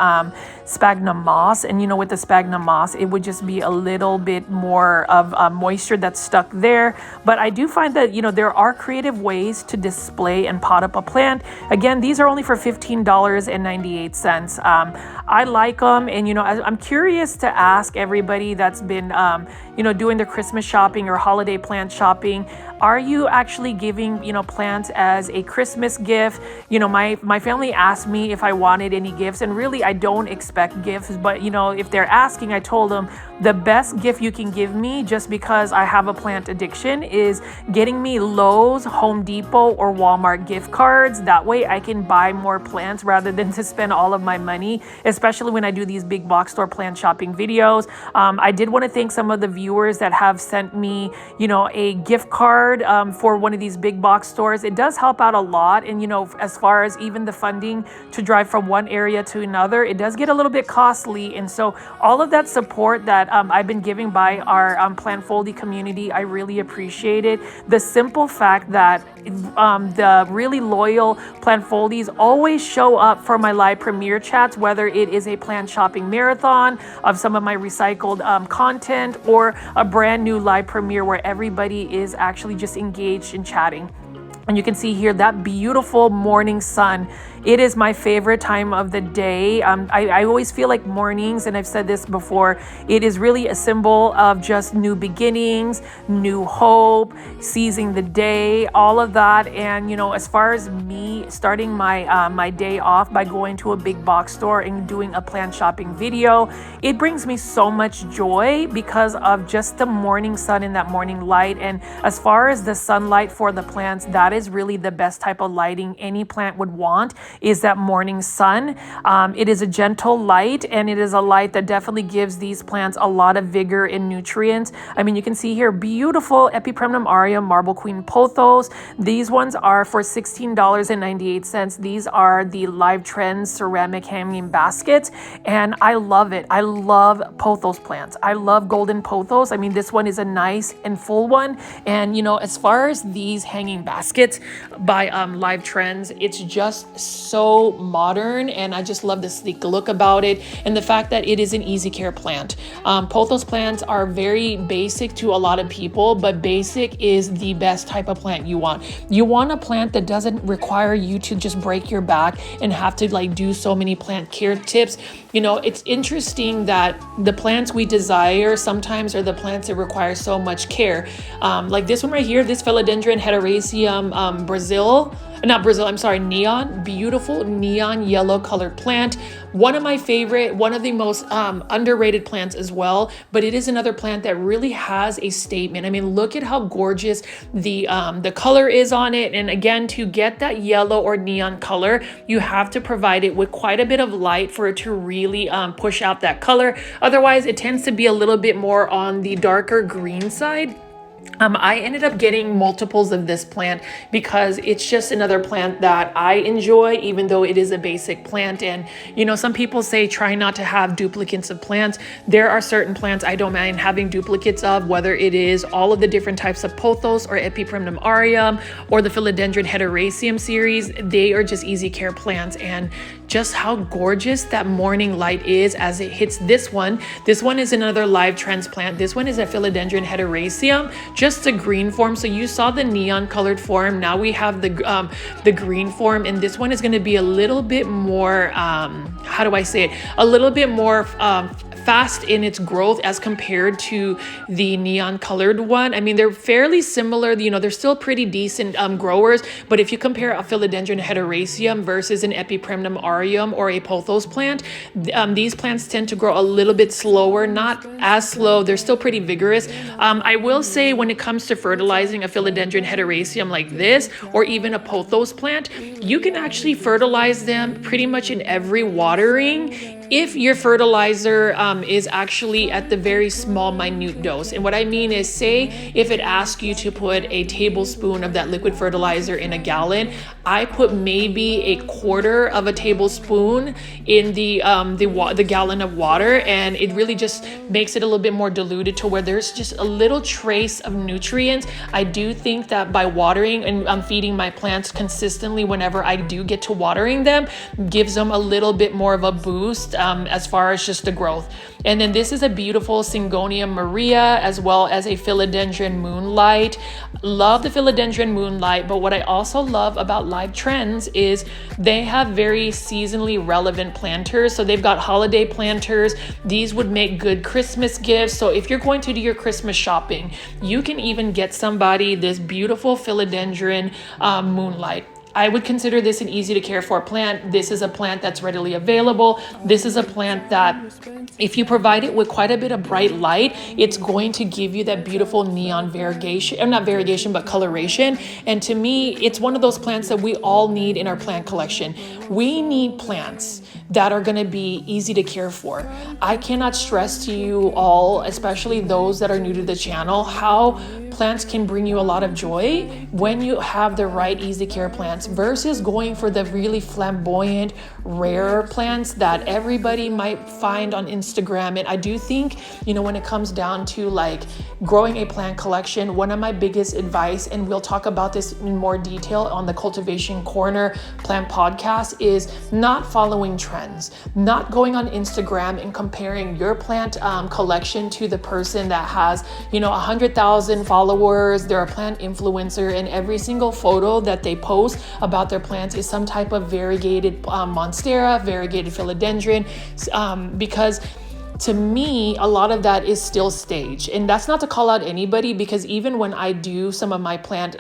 Speaker 1: sphagnum moss, and you know, with the sphagnum moss it would just be a little bit more of moisture that's stuck there. But I do find that, you know, there are creative ways to display and pot up a plant. Again, these are only for $15.98. I like them, and you know, I'm curious to ask everybody that's been you know, doing their Christmas shopping or holiday plant shopping, are you actually giving, you know, plants as a Christmas gift? You know, my family asked me if I wanted any gifts, and really I don't expect gifts, but you know, if they're asking, I told them the best gift you can give me, just because I have a plant addiction, is getting me Lowe's, Home Depot, or Walmart gift cards. That way I can buy more plants rather than to spend all of my money, especially when I do these big box store plant shopping videos. I did want to thank some of the viewers that have sent me, you know, a gift card for one of these big box stores. It does help out a lot, and you know, as far as even the funding to drive from one area to another, it does get a little bit costly. And so all of that support that I've been giving by our plant foldy community, I really appreciate it. The simple fact that the really loyal plant foldies always show up for my live premiere chats, whether it is a plant shopping marathon of some of my recycled content, or a brand new live premiere where everybody is actually just engaged in chatting. And you can see here that beautiful morning sun. It is my favorite time of the day. I always feel like mornings, and I've said this before, it is really a symbol of just new beginnings, new hope, seizing the day, all of that. And you know, as far as me starting my my day off by going to a big box store and doing a plant shopping video, it brings me so much joy because of just the morning sun and that morning light. And as far as the sunlight for the plants, that is really the best type of lighting any plant would want, is that morning sun. It is a gentle light, and it is a light that definitely gives these plants a lot of vigor and nutrients. I mean, you can see here beautiful Epipremnum aureum marble queen pothos. These ones are for $16.98. These are the Live Trends ceramic hanging baskets, and I love it. I love pothos plants. I love golden pothos. I mean, this one is a nice and full one. And you know, as far as these hanging baskets by Live Trends, it's just so modern, and I just love the sleek look about it, and the fact that it is an easy care plant. Pothos plants are very basic to a lot of people, but basic is the best type of plant you want. You want a plant that doesn't require you to just break your back and have to like do so many plant care tips. You know, it's interesting that the plants we desire sometimes are the plants that require so much care. Like this one right here, this Philodendron heteroecium neon, beautiful neon yellow colored plant. One of my favorite, one of the most underrated plants as well, but it is another plant that really has a statement. I mean, look at how gorgeous the color is on it. And again, to get that yellow or neon color, you have to provide it with quite a bit of light for it to really push out that color. Otherwise, it tends to be a little bit more on the darker green side. I ended up getting multiples of this plant because it's just another plant that I enjoy, even though it is a basic plant. And, you know, some people say try not to have duplicates of plants. There are certain plants I don't mind having duplicates of, whether it is all of the different types of pothos or Epipremnum aureum or the Philodendron heteroecium series. They are just easy care plants, and just how gorgeous that morning light is as it hits this one. This one is another Live Trends plant. This one is a Philodendron heteroecium, just a green form. So you saw the neon colored form. Now we have the green form, and this one is going to be a little bit more, how do I say it? A little bit more fast in its growth as compared to the neon colored one. I mean, they're fairly similar, you know, they're still pretty decent growers, but if you compare a philodendron heteroraceum versus an epipremnum aureum or a pothos plant, these plants tend to grow a little bit slower, not as slow. They're still pretty vigorous. I will say when it comes to fertilizing a philodendron heteroraceum like this, or even a pothos plant, you can actually fertilize them pretty much in every watering if your fertilizer is actually at the very small, minute dose. And what I mean is, say if it asks you to put a tablespoon of that liquid fertilizer in a gallon, I put maybe a quarter of a tablespoon in the gallon of water, and it really just makes it a little bit more diluted to where there's just a little trace of nutrients. I do think that by watering and feeding my plants consistently whenever I do get to watering them, gives them a little bit more of a boost as far as just the growth. And then this is a beautiful Syngonium Maria, as well as a philodendron moonlight. Love the philodendron moonlight, but what I also love about Live Trends is they have very seasonally relevant planters. So they've got holiday planters. These would make good Christmas gifts. So if you're going to do your Christmas shopping, you can even get somebody this beautiful philodendron moonlight. I would consider this an easy to care for plant. This is a plant that's readily available. This is a plant that if you provide it with quite a bit of bright light, it's going to give you that beautiful neon variegation, or not variegation, but coloration. And to me, it's one of those plants that we all need in our plant collection. We need plants that are going to be easy to care for. I cannot stress to you all, especially those that are new to the channel, how plants can bring you a lot of joy when you have the right easy care plants versus going for the really flamboyant, rare plants that everybody might find on Instagram. And I do think, you know, when it comes down to like growing a plant collection, one of my biggest advice, and we'll talk about this in more detail on the Cultivation Corner Plant Podcast, is not following trends, not going on Instagram and comparing your plant collection to the person that has, you know, 100,000 followers. They're a plant influencer, and every single photo that they post about their plants is some type of variegated monstera, variegated philodendron, because to me, a lot of that is still staged. And that's not to call out anybody, because even when I do some of my plant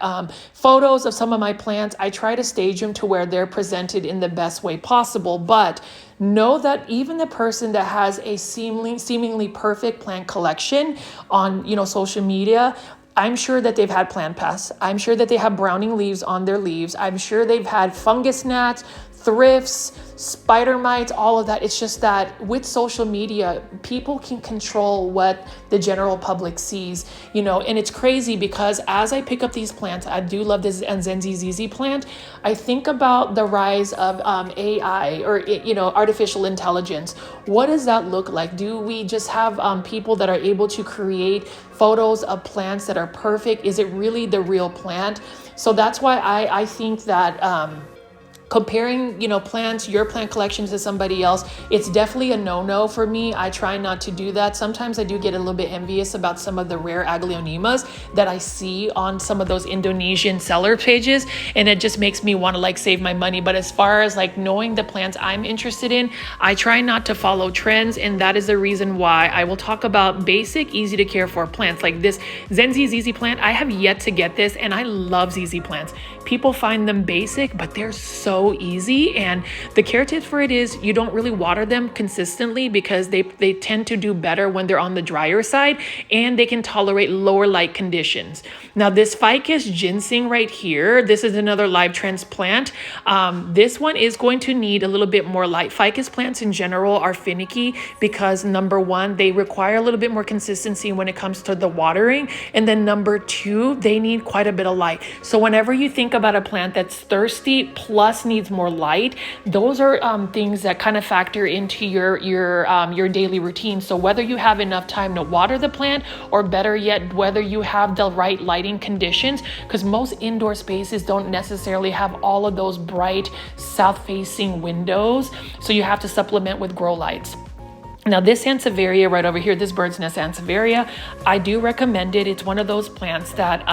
Speaker 1: photos of some of my plants, I try to stage them to where they're presented in the best way possible. But know that even the person that has a seemingly perfect plant collection on, you know, social media, I'm sure that they've had plant pests. I'm sure that they have browning leaves on their leaves. I'm sure they've had fungus gnats, thrifts, spider mites, all of that. It's just that with social media, people can control what the general public sees, you know, and it's crazy because as I pick up these plants, I do love this Zenzi ZZ plant. I think about the rise of AI, or, you know, artificial intelligence. What does that look like? Do we just have people that are able to create photos of plants that are perfect? Is it really the real plant? So that's why I think that comparing, you know, plants, your plant collection to somebody else, it's definitely a no-no for me. I try not to do that. Sometimes I do get a little bit envious about some of the rare Aglaonemas that I see on some of those Indonesian seller pages, and it just makes me want to like save my money. But as far as like knowing the plants I'm interested in, I try not to follow trends, and that is the reason why I will talk about basic, easy to care for plants like this Zenzi ZZ plant. I have yet to get this, and I love ZZ plants. People find them basic, but they're so easy. And the care tip for it is you don't really water them consistently, because they tend to do better when they're on the drier side, and they can tolerate lower light conditions. Now this ficus ginseng right here, this is another Live Trends plant. This one is going to need a little bit more light. Ficus plants in general are finicky because number one, they require a little bit more consistency when it comes to the watering. And then number two, they need quite a bit of light. So whenever you think about a plant that's thirsty plus needs more light, those are things that kind of factor into your daily routine. So whether you have enough time to water the plant, or better yet, whether you have the right lighting conditions, because most indoor spaces don't necessarily have all of those bright south-facing windows. So you have to supplement with grow lights. Now this Sansevieria right over here, this bird's nest Sansevieria, I do recommend it. It's one of those plants that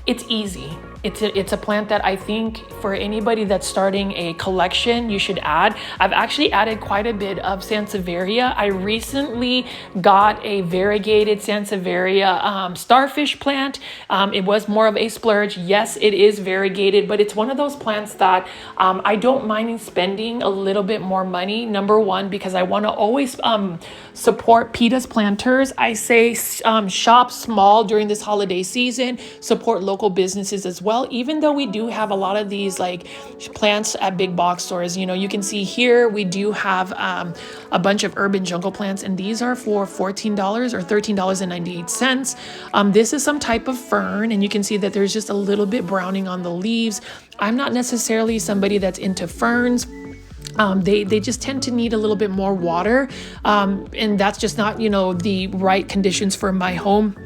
Speaker 1: it's easy. It's a plant that I think for anybody that's starting a collection, you should add. I've actually added quite a bit of Sansevieria. I recently got a variegated Sansevieria starfish plant. It was more of a splurge. Yes, it is variegated, but it's one of those plants that I don't mind spending a little bit more money. Number one, because I want to always support PETA's planters. I say shop small during this holiday season, support local businesses as well, even though we do have a lot of these like plants at big box stores. You know, you can see here we do have a bunch of urban jungle plants, and these are for $14 or $13.98. This is some type of fern, and you can see that there's just a little bit browning on the leaves. I'm not necessarily somebody that's into ferns. They just tend to need a little bit more water, and that's just not, you know, the right conditions for my home.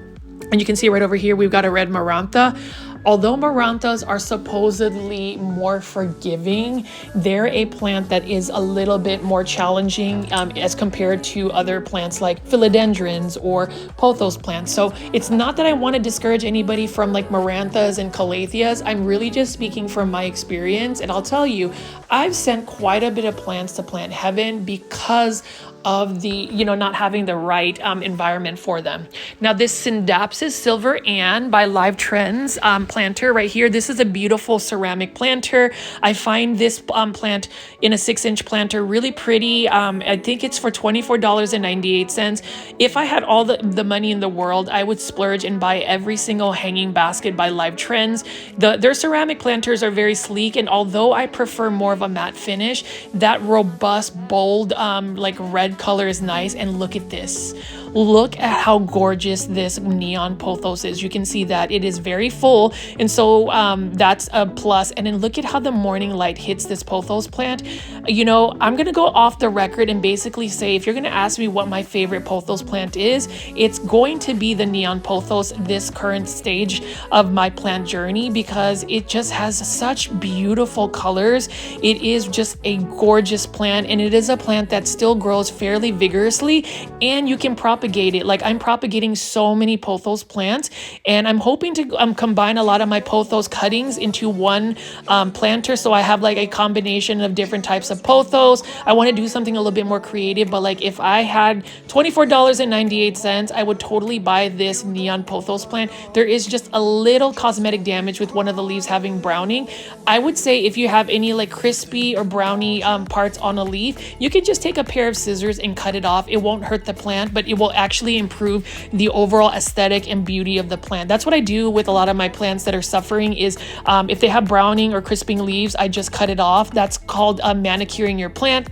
Speaker 1: And you can see right over here, we've got a red marantha. Although maranthas are supposedly more forgiving, they're a plant that is a little bit more challenging as compared to other plants like philodendrons or pothos plants. So it's not that I want to discourage anybody from like maranthas and calatheas. I'm really just speaking from my experience. And I'll tell you, I've sent quite a bit of plants to Plant Heaven because of the, you know, not having the right environment for them. Now this Syngoniums Silver Ann by Live Trends planter right here. This is a beautiful ceramic planter. I find this plant in a 6-inch planter really pretty. I think it's for $24.98. If I had all the money in the world, I would splurge and buy every single hanging basket by Live Trends. Their ceramic planters are very sleek, and although I prefer more of a matte finish, that robust, bold, like red color is nice. And look at this. Look at how gorgeous this neon pothos is. You can see that it is very full, and so that's a plus. And then look at how the morning light hits this pothos plant. You know, I'm gonna go off the record and basically say, if you're gonna ask me what my favorite pothos plant is, it's going to be the neon pothos this current stage of my plant journey, because it just has such beautiful colors. It is just a gorgeous plant, and it is a plant that still grows fairly vigorously, and you can propagate it. Like, I'm propagating so many pothos plants, and I'm hoping to combine a lot of my pothos cuttings into one planter, so I have like a combination of different types of pothos. I want to do something a little bit more creative, but like if I had $24.98, I would totally buy this neon pothos plant. There is just a little cosmetic damage with one of the leaves having browning. I would say if you have any like crispy or browny parts on a leaf, you can just take a pair of scissors and cut it off. It won't hurt the plant, but it will actually improve the overall aesthetic and beauty of the plant. That's what I do with a lot of my plants that are suffering, is if they have browning or crisping leaves, I just cut it off. That's called manicuring your plant.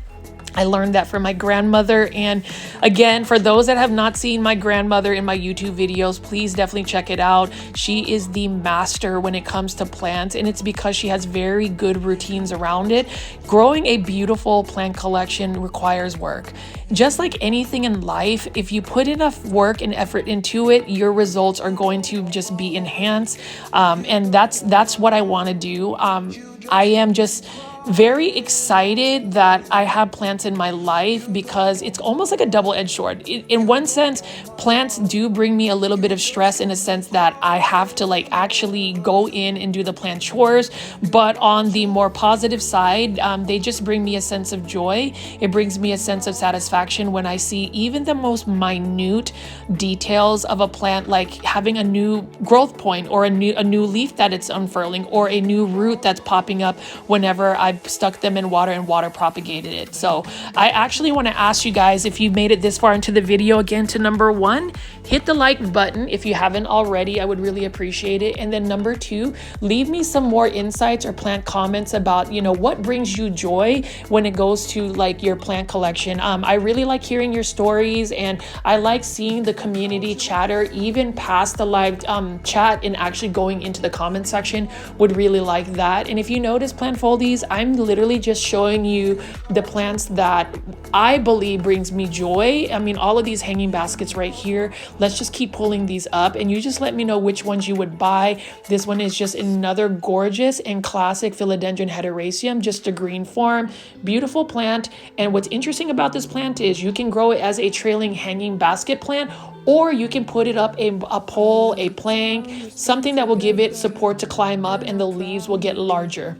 Speaker 1: I learned that from my grandmother. And again, for those that have not seen my grandmother in my YouTube videos, please definitely check it out. She is the master when it comes to plants, and it's because she has very good routines around it. Growing a beautiful plant collection requires work. Just like anything in life, if you put enough work and effort into it, your results are going to just be enhanced. And that's what I want to do. I am just very excited that I have plants in my life, because it's almost like a double-edged sword. In one sense, plants do bring me a little bit of stress, in a sense that I have to like actually go in and do the plant chores. But on the more positive side, they just bring me a sense of joy. It brings me a sense of satisfaction when I see even the most minute details of a plant, like having a new growth point, or a new leaf that it's unfurling, or a new root that's popping up whenever I've stuck them in water and water propagated it. So I actually want to ask you guys, if you made it this far into the video, again, to number one, hit the like button if you haven't already. I would really appreciate it. And then number two, leave me some more insights or plant comments about, you know, what brings you joy when it goes to like your plant collection. I really like hearing your stories, and I like seeing the community chatter even past the live chat, and actually going into the comment section. Would really like that. And if you notice, plant foldies, I'm literally just showing you the plants that I believe brings me joy. I mean, all of these hanging baskets right here, let's just keep pulling these up, and you just let me know which ones you would buy. This one is just another gorgeous and classic philodendron heteroraceum, just a green form, beautiful plant. And what's interesting about this plant is you can grow it as a trailing hanging basket plant, or you can put it up a pole, a plank, something that will give it support to climb up, and the leaves will get larger.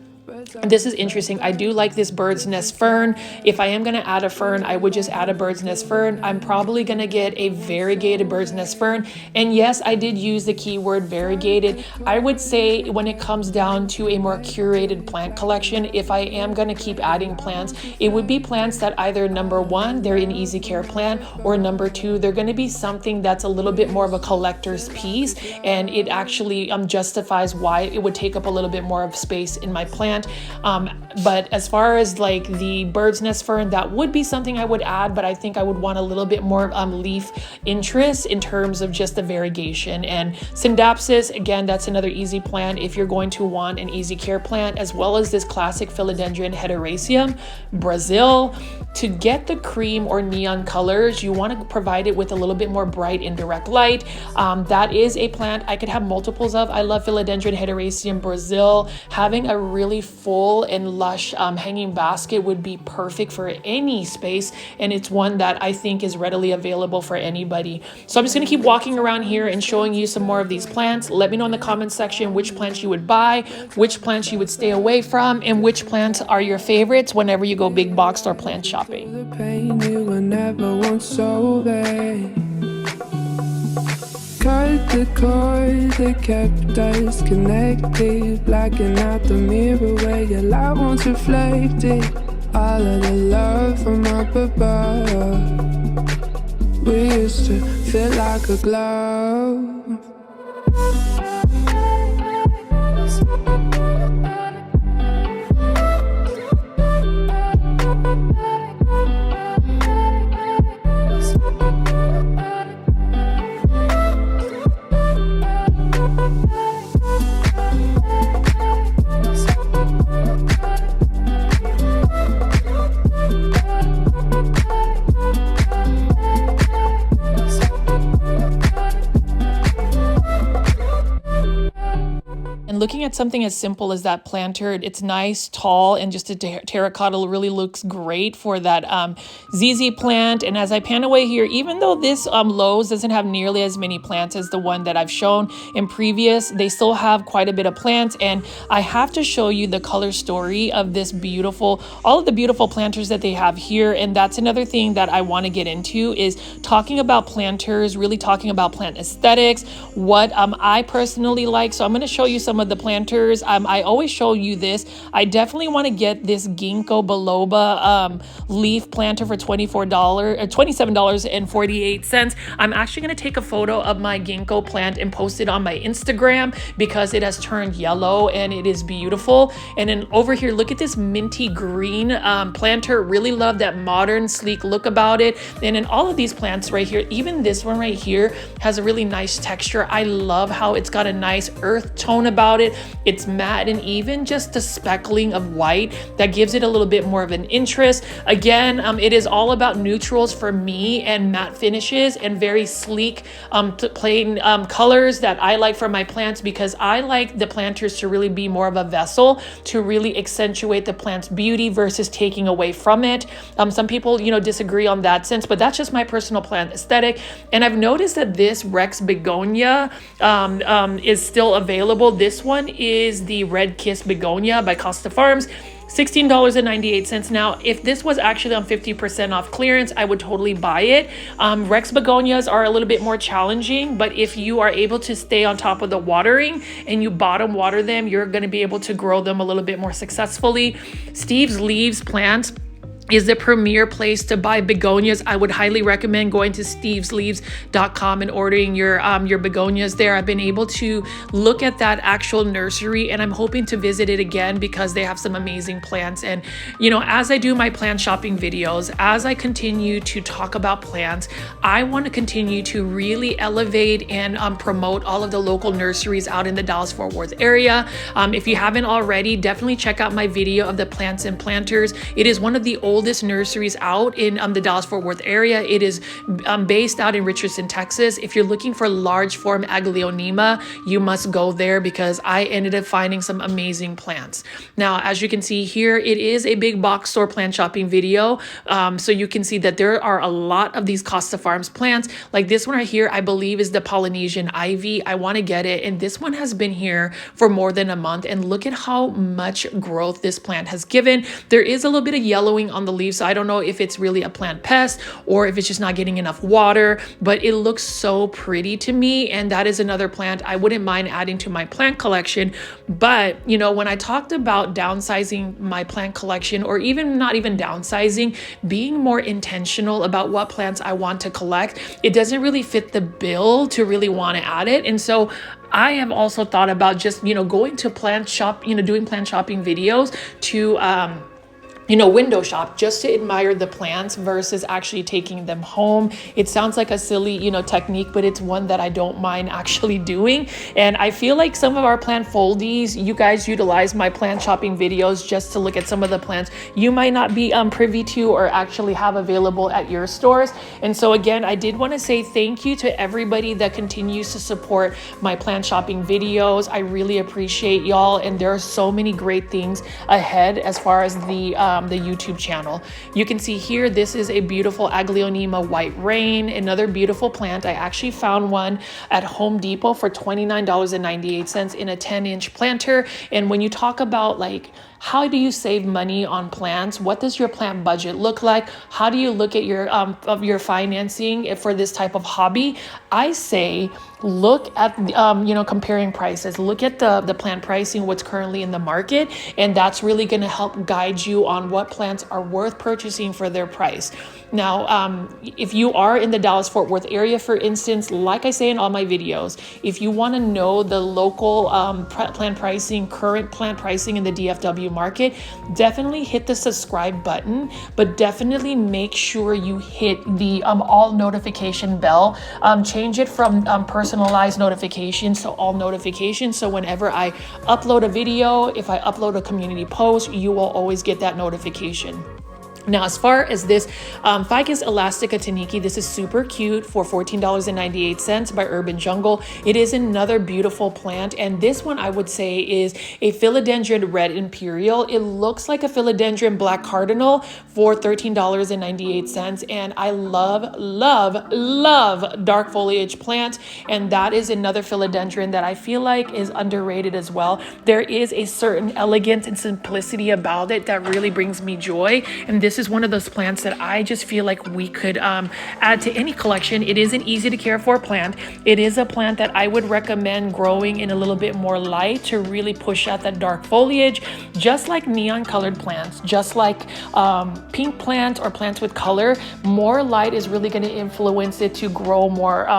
Speaker 1: This is interesting. I do like this bird's nest fern. If I am going to add a fern, I would just add a bird's nest fern. I'm probably going to get a variegated bird's nest fern. And yes, I did use the keyword variegated. I would say when it comes down to a more curated plant collection, if I am going to keep adding plants, it would be plants that either number one, they're an easy care plant, or number two, they're going to be something that's a little bit more of a collector's piece, and it actually justifies why it would take up a little bit more of space in my plant. But as far as like the bird's nest fern, that would be something I would add, but I think I would want a little bit more leaf interest in terms of just the variegation. And Syngoniums, again, that's another easy plant if you're going to want an easy care plant, as well as this classic philodendron heteroecium, Brazil. To get the cream or neon colors, you want to provide it with a little bit more bright indirect light. That is a plant I could have multiples of. I love philodendron heteroecium Brazil. Having a really full and lush hanging basket would be perfect for any space, and it's one that I think is readily available for anybody. So I'm just going to keep walking around here and showing you some more of these plants. Let me know in the comment section which plants you would buy, which plants you would stay away from, and which plants are your favorites whenever you go big box or plant shopping.
Speaker 3: The pain you were never once so vague. Cut the cord that kept us connected, blacking out the mirror where your light once reflected. All of the love from up above, we used to feel like a glove.
Speaker 1: Looking at something as simple as that planter, it's nice, tall, and just a terracotta really looks great for that ZZ plant. And as I pan away here, even though this Lowe's doesn't have nearly as many plants as the one that I've shown in previous, they still have quite a bit of plants. And I have to show you the color story of this beautiful, all of the beautiful planters that they have here. And that's another thing that I want to get into, is talking about planters, really talking about plant aesthetics, what I personally like. So I'm going to show you some of the planters. I always show you this. I definitely want to get this ginkgo biloba leaf planter for $27.48. I'm actually going to take a photo of my ginkgo plant and post it on my Instagram because it has turned yellow and it is beautiful. And then over here, look at this minty green planter. Really love that modern, sleek look about it. And then all of these plants right here, even this one right here has a really nice texture. I love how it's got a nice earth tone about it. It's matte, and even just the speckling of white that gives it a little bit more of an interest. Again, it is all about neutrals for me and matte finishes and very sleek plain colors that I like for my plants, because I like the planters to really be more of a vessel to really accentuate the plant's beauty versus taking away from it. Some people, disagree on that sense, but that's just my personal plant aesthetic. And I've noticed that this Rex begonia is still available. This one is the Red Kiss begonia by Costa Farms. $16.98. Now, if this was actually on 50% off clearance, I would totally buy it. Rex begonias are a little bit more challenging, but if you are able to stay on top of the watering and you bottom water them, you're going to be able to grow them a little bit more successfully. Steve's Leaves plants is the premier place to buy begonias. I would highly recommend going to stevesleaves.com and ordering your begonias there. I've been able to look at that actual nursery, and I'm hoping to visit it again because they have some amazing plants. And as I do my plant shopping videos, as I continue to talk about plants, I want to continue to really elevate and promote all of the local nurseries out in the Dallas-Fort Worth area. If you haven't already, definitely check out my video of the plants and planters. It is one of the oldest oldest nurseries out in the Dallas-Fort Worth area. It is based out in Richardson, Texas. If you're looking for large form Aglaonema, you must go there because I ended up finding some amazing plants. Now, as you can see here, it is a big box store plant shopping video. So you can see that there are a lot of these Costa Farms plants. Like this one right here, I believe is the Polynesian ivy. I want to get it. And this one has been here for more than a month. And look at how much growth this plant has given. There is a little bit of yellowing on the leaves. So I don't know if it's really a plant pest or if it's just not getting enough water, but it looks so pretty to me. And that is another plant I wouldn't mind adding to my plant collection. But, you know, when I talked about downsizing my plant collection, or even not even downsizing, being more intentional about what plants I want to collect, it doesn't really fit the bill to really want to add it. And so I have also thought about just, you know, going to plant shop, you know, doing plant shopping videos to, you know, window shop just to admire the plants versus actually taking them home. It sounds like a silly, you know, technique, but it's one that I don't mind actually doing. And I feel like some of our plant foldies, you guys utilize my plant shopping videos just to look at some of the plants you might not be privy to or actually have available at your stores. And so again, I did want to say thank you to everybody that continues to support my plant shopping videos. I really appreciate y'all. And there are so many great things ahead as far as the YouTube channel. You can see here, this is a beautiful Aglaonema White Rain, another beautiful plant. I actually found one at Home Depot for $29.98 in a 10-inch planter. And when you talk about like, how do you save money on plants? What does your plant budget look like? How do you look at your financing for this type of hobby? I say look at you know, comparing prices. Look at the plant pricing, what's currently in the market, and that's really going to help guide you on what plants are worth purchasing for their price. Now, if you are in the Dallas-Fort Worth area, for instance, like I say in all my videos, if you want to know the local plant pricing, current plant pricing in the DFW market, definitely hit the subscribe button, but definitely make sure you hit the all notification bell. Change it from personalized notifications to all notifications. So whenever I upload a video, if I upload a community post, you will always get that notification. Now, as far as this Ficus elastica taniki, this is super cute for $14.98 by Urban Jungle. It is another beautiful plant, and this one I would say is a philodendron red imperial. It looks like a philodendron black cardinal for $13.98, and I love dark foliage plants, and that is another philodendron that I feel like is underrated as well. There is a certain elegance and simplicity about it that really brings me joy, and this is one of those plants that I just feel like we could add to any collection. It is an easy to care for plant. It is a plant that I would recommend growing in a little bit more light to really push out that dark foliage, just like neon colored plants, just like pink plants or plants with color. More light is really going to influence it to grow more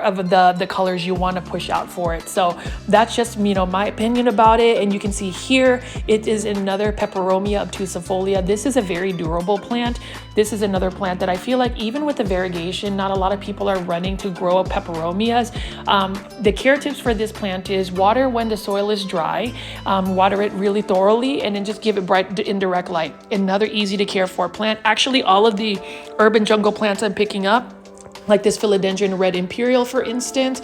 Speaker 1: of the colors you want to push out for it. So that's just, you know, my opinion about it. And you can see here, it is another Peperomia obtusifolia. This is a very durable plant. This is another plant that I feel like even with the variegation, not a lot of people are running to grow up peperomias. The care tips for this plant is water when the soil is dry, water it really thoroughly, and then just give it bright indirect light. Another easy to care for plant. Actually, all of the Urban Jungle plants I'm picking up, like this philodendron red imperial, for instance,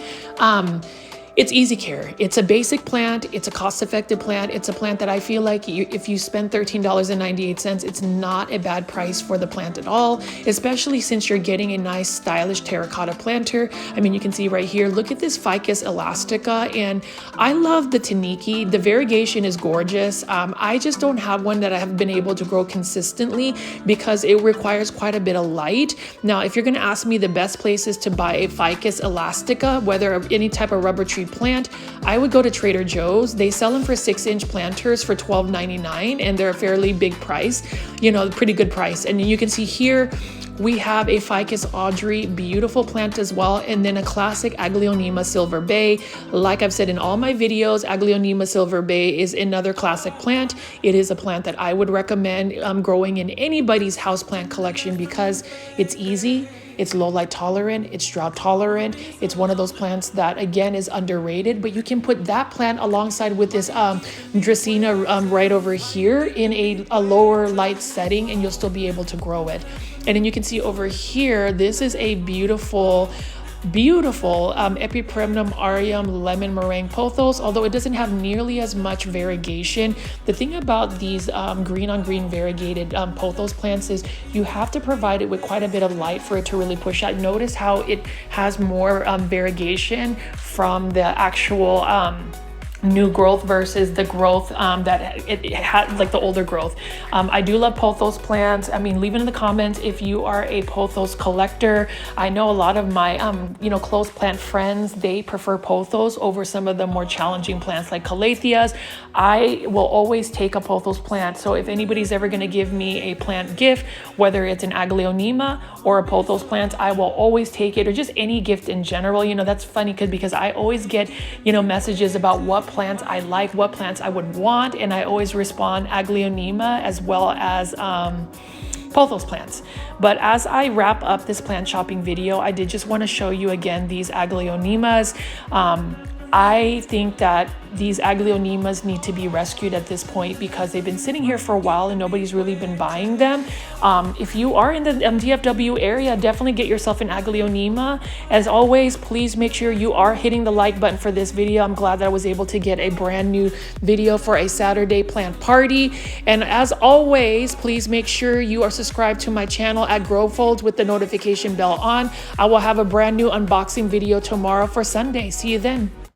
Speaker 1: it's easy care. It's a basic plant. It's a cost-effective plant. It's a plant that I feel like if you spend $13.98, it's not a bad price for the plant at all, especially since you're getting a nice stylish terracotta planter. I mean, you can see right here, look at this Ficus elastica, and I love the taniki. The variegation is gorgeous. I just don't have one that I have been able to grow consistently because it requires quite a bit of light. Now, if you're going to ask me the best places to buy a Ficus elastica, whether any type of rubber tree plant, I would go to Trader Joe's. They sell them for 6-inch planters for $12.99, and they're a fairly big price, you know, pretty good price. And you can see here, we have a Ficus Audrey, beautiful plant as well, and then a classic Aglaonema Silver Bay. Like I've said in all my videos, Aglaonema Silver Bay is another classic plant. It is a plant that I would recommend growing in anybody's houseplant collection because it's easy, It's low light tolerant, it's drought tolerant. It's one of those plants that again is underrated, but you can put that plant alongside with this Dracaena right over here in a lower light setting, and you'll still be able to grow it. And then you can see over here, this is a beautiful Epipremnum aureum lemon meringue pothos, although it doesn't have nearly as much variegation. The thing about these green on green variegated pothos plants is you have to provide it with quite a bit of light for it to really push out. Notice how it has more variegation from the actual new growth versus the growth that it had, like the older growth. I do love pothos plants. I mean, leave it in the comments if you are a pothos collector. I know a lot of my close plant friends, they prefer pothos over some of the more challenging plants like calatheas. I will always take a pothos plant. So if anybody's ever going to give me a plant gift, whether it's an Aglaonema or a pothos plant, I will always take it, or just any gift in general. That's funny because I always get messages about what plants I like, what plants I would want, and I always respond Aglaonema as well as pothos plants. But as I wrap up this plant shopping video, I did just want to show you again these Aglaonemas. I think that these Aglaonemas need to be rescued at this point because they've been sitting here for a while and nobody's really been buying them. If you are in the DFW area, definitely get yourself an Aglaonema. As always, please make sure you are hitting the like button for this video. I'm glad that I was able to get a brand new video for a Saturday plant party. And as always, please make sure you are subscribed to my channel at Growfolds with the notification bell on. I will have a brand new unboxing video tomorrow for Sunday. See you then.